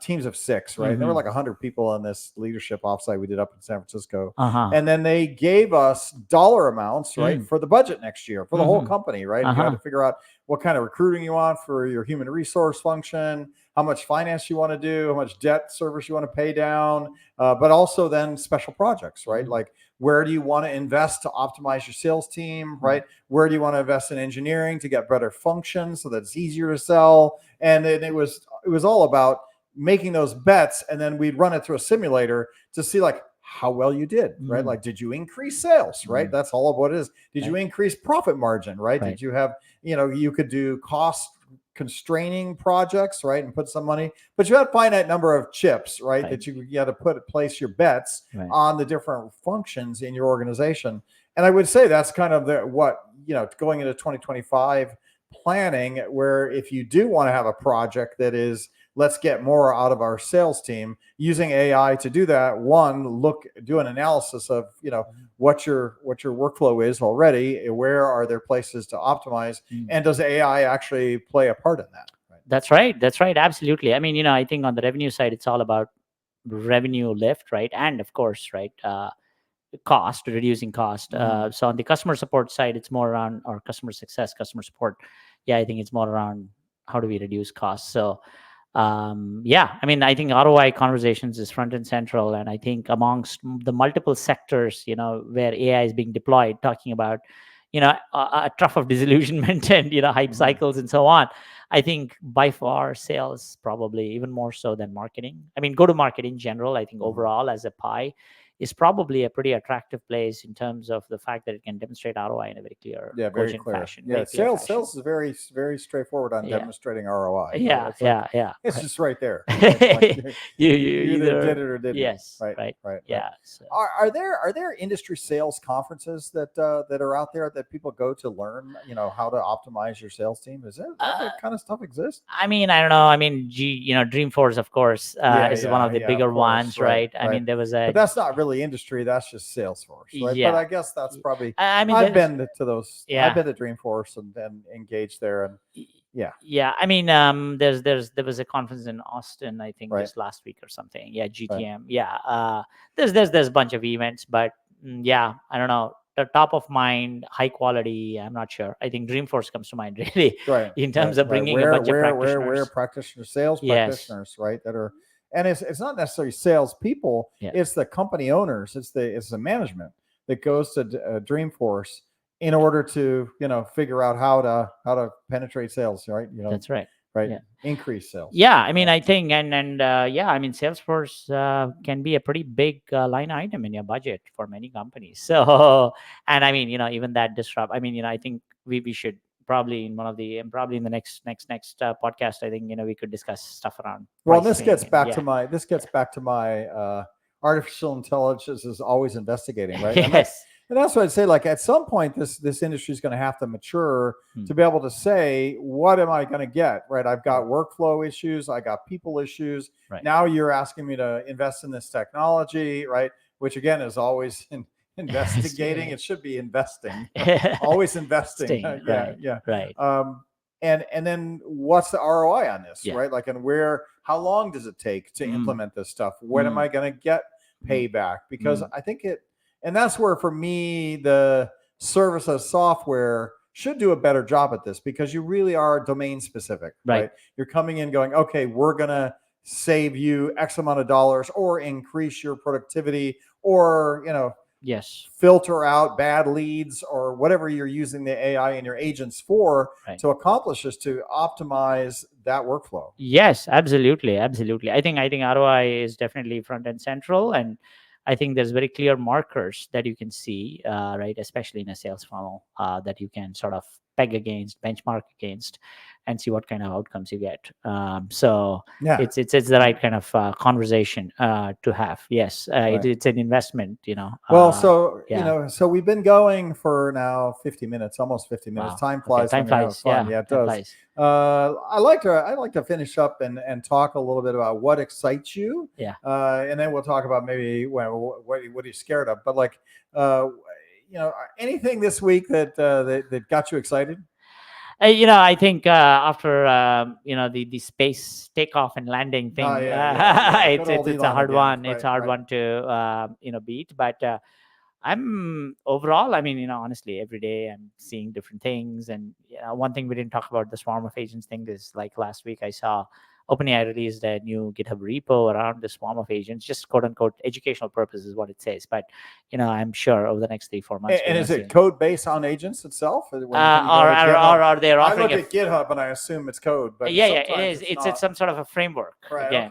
teams of 6, right? There were like 100 people on this leadership offsite we did up in San Francisco, and then they gave us dollar amounts, right, for the budget next year for the whole company, right? You had to figure out what kind of recruiting you want for your human resource function, how much finance you want to do, how much debt service you want to pay down, but also then special projects, right? Like where do you want to invest to optimize your sales team, right? Where do you want to invest in engineering to get better function so that it's easier to sell? And it was all about making those bets, and then we'd run it through a simulator to see like how well you did, right? Like, did you increase sales, right? That's all of what it is. Did you increase profit margin, right? Did you have, you could do cost constraining projects, right, and put some money, but you had a finite number of chips, right, that you had to place your bets on the different functions in your organization. And I would say that's kind of going into 2025 planning, where if you do want to have a project that is, let's get more out of our sales team, using AI to do that, do an analysis of what your workflow is already, where are there places to optimize, and does AI actually play a part in that? That's right, absolutely. I mean, I think on the revenue side, it's all about revenue lift, right? And of course, right, reducing cost. So on the customer support side, it's more around, or customer success, customer support, I think it's more around how do we reduce costs. So I mean, I think ROI conversations is front and central, and I think amongst the multiple sectors, where AI is being deployed, talking about, a trough of disillusionment and hype cycles and so on. I think by far sales probably even more so than marketing. I mean, go to market in general. I think overall as a pie is probably a pretty attractive place in terms of the fact that it can demonstrate ROI in a very clear, very cogent clear. fashion. Yeah, very clear fashion. sales is very very straightforward on demonstrating ROI. Yeah, It's like, yeah. it's just right there. Right? Like you you either did either it or didn't. yes, Right. Yeah. So. Are there industry sales conferences that are out there that people go to learn, how to optimize your sales team? Is that kind of stuff exist? I mean, I don't know. I mean, Dreamforce, of course, is one of the bigger ones, right? I mean, there was but that's not really industry. That's just Salesforce, right? Yeah. But I guess that's probably. I mean, I've been to those. Yeah. I've been to Dreamforce and engaged there, and yeah. I mean, there was a conference in Austin, I think, just last week or something. Yeah, GTM. Yeah. There's a bunch of events, but I don't know. The top of mind, high quality. I'm not sure. I think Dreamforce comes to mind really, in terms of bringing a bunch of practitioners. Where practitioners, sales practitioners, right? That are, and it's not necessarily sales people. It's the company owners. It's the management that goes to Dreamforce in order to figure out how to penetrate sales, right? That's right. Right. Yeah. Increase sales. Yeah, I mean, I think I mean, Salesforce can be a pretty big line item in your budget for many companies. So, and I mean, even that disrupt. I mean, I think we should probably in the next podcast. I think we could discuss stuff around. Well, this gets back to my artificial intelligence is always investigating, right? Yes. And that's what I'd say. Like at some point, this industry is going to have to mature to be able to say, what am I going to get? Right? I've got workflow issues. I got people issues. Right. Now you're asking me to invest in this technology, right? Which again is always investigating. It should be investing. Always investing. Yeah. Right. And then what's the ROI on this, Yeah. right? Like, and how long does it take to implement this stuff? When am I going to get payback? Because I think and that's where, for me, the service as software should do a better job at this, because you really are domain specific, right? You're coming in going, okay, we're going to save you X amount of dollars or increase your productivity or, yes, filter out bad leads or whatever you're using the AI and your agents for to accomplish this, to optimize that workflow. Yes, absolutely. I think ROI is definitely front and central, and I think there's very clear markers that you can see, right, especially in a sales funnel, that you can sort of peg against, benchmark against, and see what kind of outcomes you get. So it's the right kind of conversation to have. Yes, it's an investment. Well, so we've been going for now 50 minutes, almost 50 minutes. Wow. Time flies. Time flies. Fun. Yeah, it does. I like to finish up and talk a little bit about what excites you. Yeah. And then we'll talk about maybe what are you scared of, but like anything this week that got you excited? I think after the space takeoff and landing thing, it's a hard one. It's a hard one to beat. But I'm overall, I mean, honestly, every day I'm seeing different things. And one thing we didn't talk about, the swarm of agents thing, is like last week I saw OpenAI released a new GitHub repo around the swarm of agents, just quote unquote educational purpose is what it says. But I'm sure over the next 3-4 months. And is it code based on agents itself, or are they offering? I look at GitHub and I assume it's code, but yeah, it is. It's some sort of a framework. Right. Again,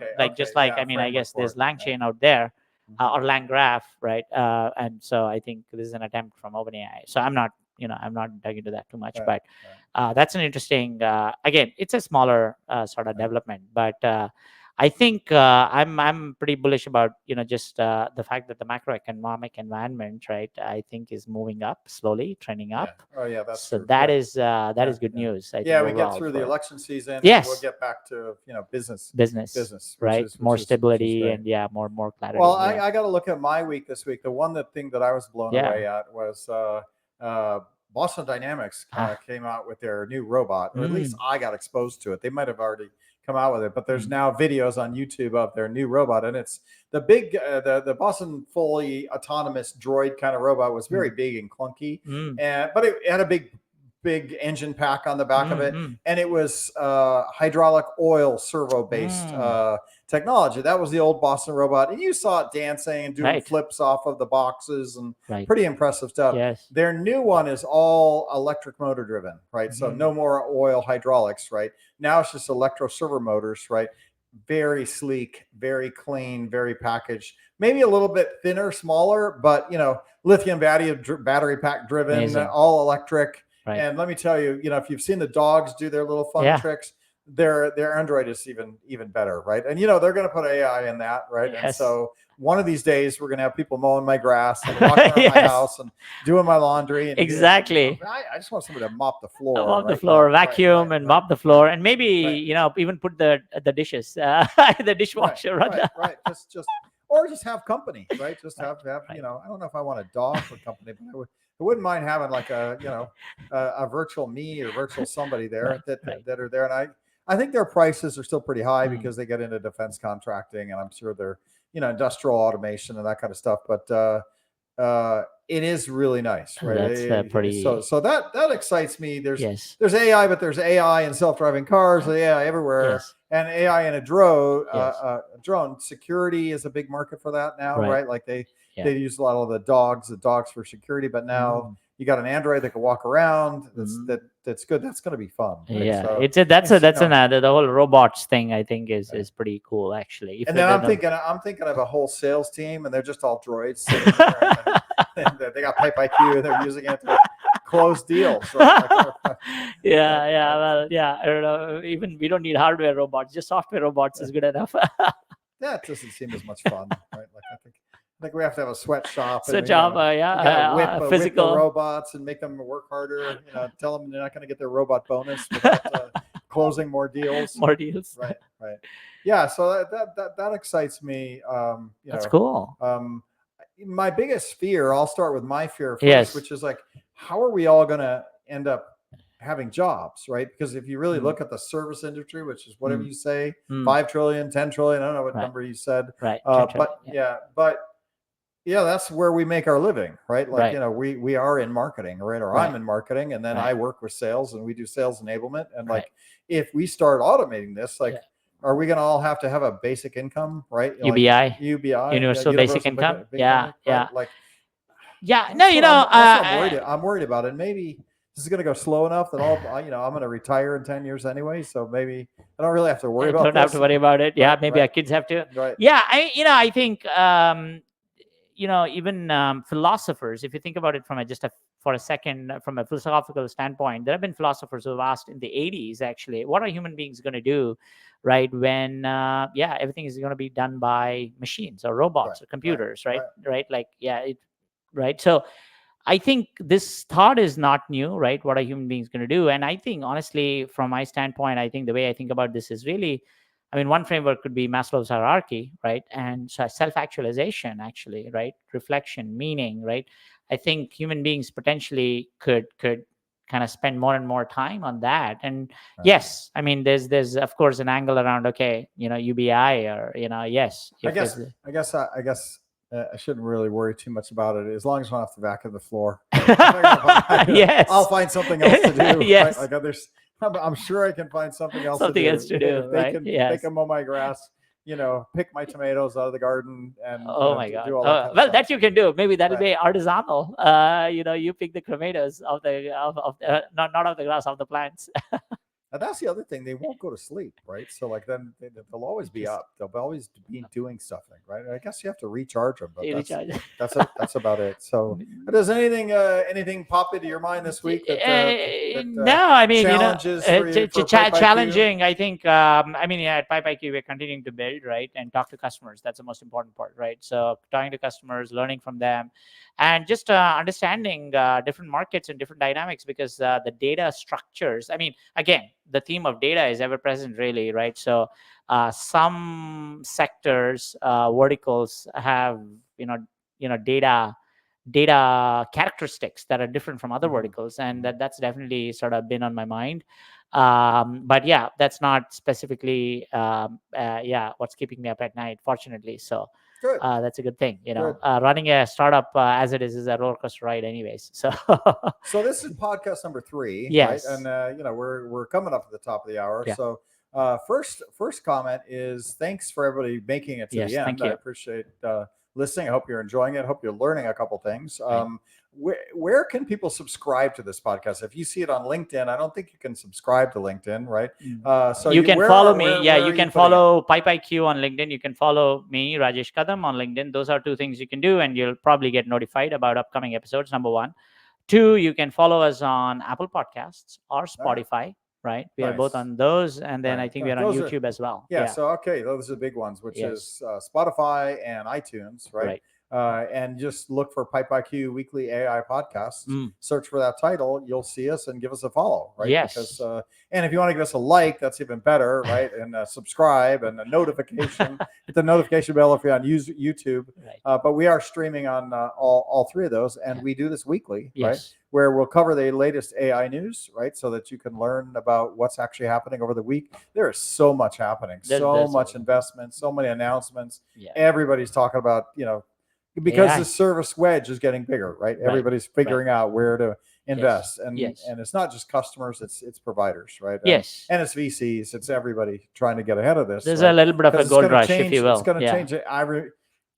I mean, I guess there's LangChain out there. Or LangGraph, right? And so I think this is an attempt from OpenAI. So I'm not dug into that too much, but that's an interesting. Again, it's a smaller sort of development, but I think I'm pretty bullish about just the fact that the macroeconomic environment, right, I think is moving up slowly, trending up. Oh yeah, that's so true. that is good news. I think we get through the election season. Yes, and we'll get back to business, right? More stability and more clarity. Well, I got to look at my week this week. The thing that I was blown away at was Boston Dynamics came out with their new robot, or at least I got exposed to it. They might have already come out with it, but there's now videos on YouTube of their new robot, and it's the big the Boston fully autonomous droid kind of robot was very big and clunky, but it had a big big engine pack on the back of it, Mm-hmm. and it was hydraulic oil servo based technology. That was the old Boston robot, and you saw it dancing and doing flips off of the boxes and pretty impressive stuff. Yes. Their new one is all electric motor driven, right? So no more oil hydraulics, right? Now it's just electro servo motors, right? Very sleek, very clean, very packaged. Maybe a little bit thinner, smaller, but lithium battery pack driven, Amazing. all electric. Right. And let me tell you, if you've seen the dogs do their little fun tricks, their Android is even better, right? And they're going to put AI in that, right? Yes. And so one of these days we're going to have people mowing my grass and walking around my house and doing my laundry. And exactly. I just want somebody to mop the floor, mop the floor, vacuum, and mop the floor, and maybe even put the dishes, the dishwasher. Right. Just have company, right? Just have I don't know if I want a dog for company, but I wouldn't mind having like a virtual me or virtual somebody there that are there. And I think their prices are still pretty high because they get into defense contracting, and I'm sure they're industrial automation and that kind of stuff. But it is really nice, right? That's pretty. So that excites me. There's AI, but there's AI in self-driving cars, AI everywhere, and AI in a drone. Drone security is a big market for that now, right? Like they use a lot of the dogs for security, but now you got an Android that can walk around. That's good. That's going to be fun. Right? Yeah, so, that's another the whole robots thing. I think is pretty cool actually. And then I'm thinking of a whole sales team, and they're just all droids sitting there. And they got PIpeIQ, and they're using it to close deals. Right? Well, I don't know. Even we don't need hardware robots; just software robots is good enough. That doesn't seem as much fun, right? Like I think we have to have a sweatshop. Physical. Whip the robots and make them work harder. Tell them they're not going to get their robot bonus without closing more deals. Right. Yeah. So that excites me. That's cool. My biggest fear. I'll start with my fear first, which is like, how are we all going to end up having jobs, right? Because if you really look at the service industry, which is whatever you say, 5 trillion, 10 trillion, I don't know what number you said. Right. But that's where we make our living, right? Like, we are in marketing, right? Or I'm in marketing, and then I work with sales, and we do sales enablement. And like, if we start automating this, like, are we going to all have to have a basic income, right? UBI, like universal basic income. Right? Like, I'm worried about it. Maybe this is going to go slow enough that I'm going to retire in 10 years anyway. So maybe I don't really have to worry about it. Don't have to worry about it. Yeah, maybe our kids have to. Right. Yeah, I think even philosophers, if you think about it from for a second, from a philosophical standpoint, there have been philosophers who have asked in the 80s, actually, what are human beings going to do, right, when everything is going to be done by machines or robots or computers, right? Right. So I think this thought is not new, right? What are human beings going to do? And I think, honestly, from my standpoint, I think the way I think about this is really, one framework could be Maslow's hierarchy, right? And so self-actualization, actually, right? Reflection, meaning, right? I think human beings potentially could kind of spend more and more time on that. And yes, there's of course an angle around, UBI or, yes. I guess I shouldn't really worry too much about it as long as I'm off the back of the floor. Yes. I'll find something else to do. Yes. Right? Like I'm sure I can find something else to do. Right? They can mow my grass, pick my tomatoes out of the garden, and my God. do all that well, that you can do. Maybe that'll be artisanal. You pick the tomatoes of the not of the grass, of the plants. And that's the other thing. They won't go to sleep, right? So like then they'll always be up. They'll always be doing something, right? I guess you have to recharge them, but that's about it. So does anything pop into your mind this week? No, challenges challenging. I think at PIpeIQ we're continuing to build, right, and talk to customers. That's the most important part, right? So talking to customers, learning from them, and just understanding different markets and different dynamics, because the data structures. Again, the theme of data is ever present, really, right? So some sectors, verticals have data characteristics that are different from other verticals, and that's definitely sort of been on my mind. But that's not specifically what's keeping me up at night, fortunately. So Good. That's a good thing. Good. Running a startup as it is a roller coaster ride, anyways. So So this is podcast number 3, Yes. right? And we're coming up at the top of the hour. Yeah. So first comment is thanks for everybody making it to Yes, the end. thank you. I appreciate listening. I hope you're enjoying it. I hope you're learning a couple things. Right. Where can people subscribe to this podcast? If you see it on LinkedIn, I don't think you can subscribe to LinkedIn, right? So you can where follow are- me. where- Yeah, where you are can putting it? follow PipeIQ on LinkedIn. You can follow me, Rajesh Kadam, on LinkedIn. Those are 2 things you can do, and you'll probably get notified about upcoming episodes. Number 1. 2, you can follow us on Apple Podcasts or Spotify. Right, we are both Nice. on those, and then Right. I think we are on Those are- YouTube as well. Yeah, so okay, those are the big ones, which Yes. is Spotify and iTunes, right? And just look for PipeIQ Weekly AI Podcasts. Search for that title, you'll see us and give us a follow, right? Yes. Because and if you want to give us a like, that's even better, right? And subscribe and a notification. Hit the notification bell if you're on YouTube. Right. But we are streaming on all 3 of those, and we do this weekly, right? Yes. Where we'll cover the latest AI news, right? So that you can learn about what's actually happening over the week. There is so much happening, so much investment, so many announcements. Yeah. Everybody's talking about, because AI. the service wedge is getting bigger, right? Everybody's figuring out where to invest. And it's not just customers, it's providers, right? Yes. And it's VCs, it's everybody trying to get ahead of this. There's a little bit of a gold rush, if you will. It's going to change it.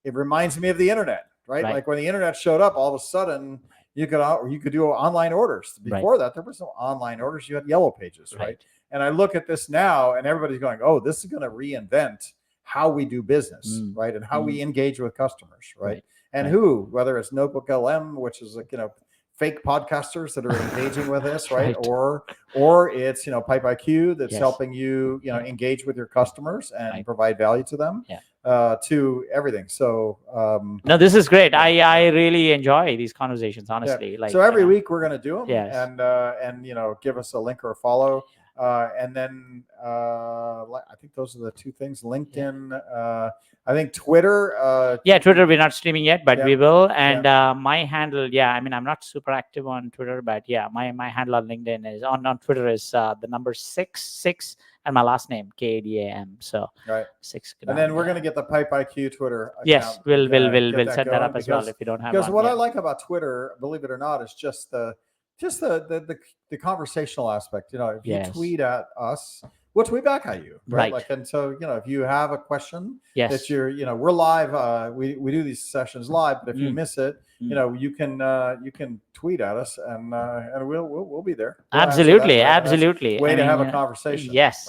It reminds me of the internet, right? Like when the internet showed up, all of a sudden you could do online orders. Before that, there was no online orders. You had yellow pages, right? And I look at this now, and everybody's going, "Oh, this is going to reinvent how we do business, right? And how we engage with customers, right? And whether it's Notebook LM, which is like fake podcasters that are engaging with this, right? Or it's PipeIQ that's helping you engage with your customers and provide value to them. To everything. So no, this is great. I really enjoy these conversations, honestly. Like, so every week we're going to do them, Yes. and give us a link or a follow, and then I think those are the 2 things. LinkedIn, I think Twitter. Twitter we're not streaming yet, but we will. And my handle, I mean, I'm not super active on Twitter, but my handle on LinkedIn is on Twitter is the number 66 and my last name KADAM. So 6. And then we're going to get the PipeIQ Twitter account. Yes, we'll set that up as well if you don't have one. Because what I like about Twitter, believe it or not, is just the conversational aspect. If you tweet at us, we'll tweet back at you, right? Like, and so if you have a question that we're live. We do these sessions live, but if you miss it, you can tweet at us, and we'll be there. Absolutely. Way to have a conversation. Yes.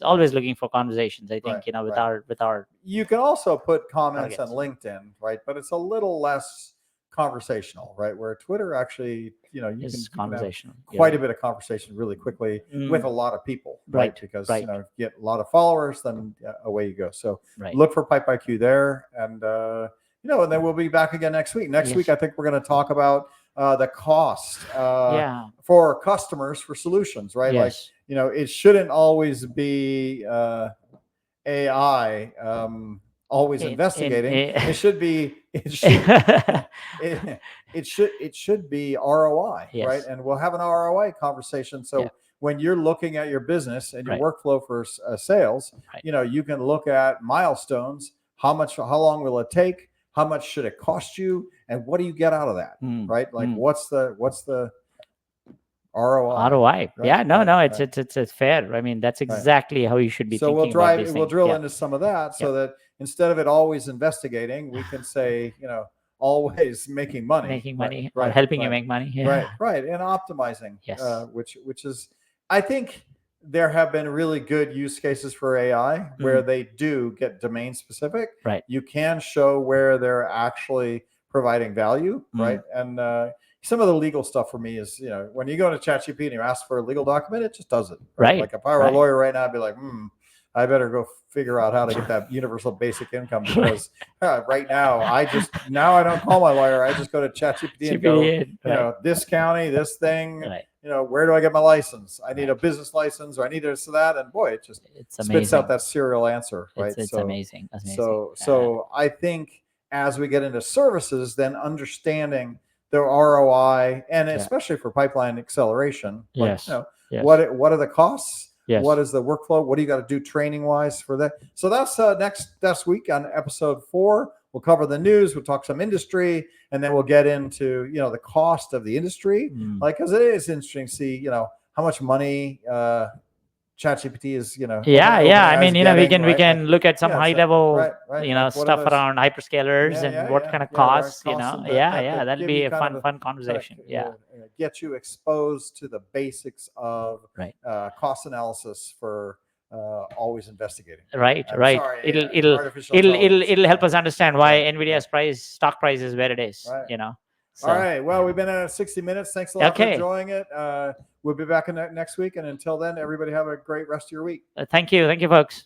Always looking for conversations. I think with our. You can also put comments on LinkedIn, right? But it's a little less conversational, right? Where Twitter actually, you can have quite a bit of conversation really quickly with a lot of people, right? Because you get a lot of followers, then away you go. So look for PipeIQ there, and and then we'll be back again next week. Next week, I think we're going to talk about the cost for customers for solutions, right? Like it shouldn't always be AI. Always investigating. It should be. It should be ROI, right? And we'll have an ROI conversation. So when you're looking at your business and your workflow for sales, you can look at milestones. How long will it take? How much should it cost you? And what do you get out of that, right? Like what's the ROI? ROI. Right? It's fair. I mean, that's exactly how you should be thinking about these things. We'll drill into some of that so that instead of it always investigating, we can say, always making money. Or helping you make money. Right. And optimizing, which is, I think there have been really good use cases for AI where they do get domain specific. Right. You can show where they're actually providing value, right? And some of the legal stuff for me is, when you go to ChatGPT and you ask for a legal document, it just does it. Right. Like if I were a lawyer right now, I'd be like, I better go figure out how to get that universal basic income, because right now I don't call my lawyer. I just go to ChatGPT and go, this county, this thing, where do I get my license? I need a business license, or I need this or that. And boy, it spits out that serial answer, right? It's amazing. So I think as we get into services, then understanding the ROI, and especially for pipeline acceleration, what are the costs? Yes. What is the workflow? What do you got to do training wise for that? So that's next week on episode 4. We'll cover the news. We'll talk some industry, and then we'll get into the cost of the industry, because it is interesting to see how much money ChatGPT is yeah. OpenAI I mean, getting, we can look at some high level like stuff around hyperscalers and what kind of costs, that'll be a fun conversation. Get you exposed to the basics of cost analysis for always investigating. Right. Sorry, It'll help us understand why NVIDIA's stock price is where it is. So. All right. Well, we've been at 60 minutes. Thanks a lot for enjoying it. We'll be back next week. And until then, everybody have a great rest of your week. Thank you. Thank you, folks.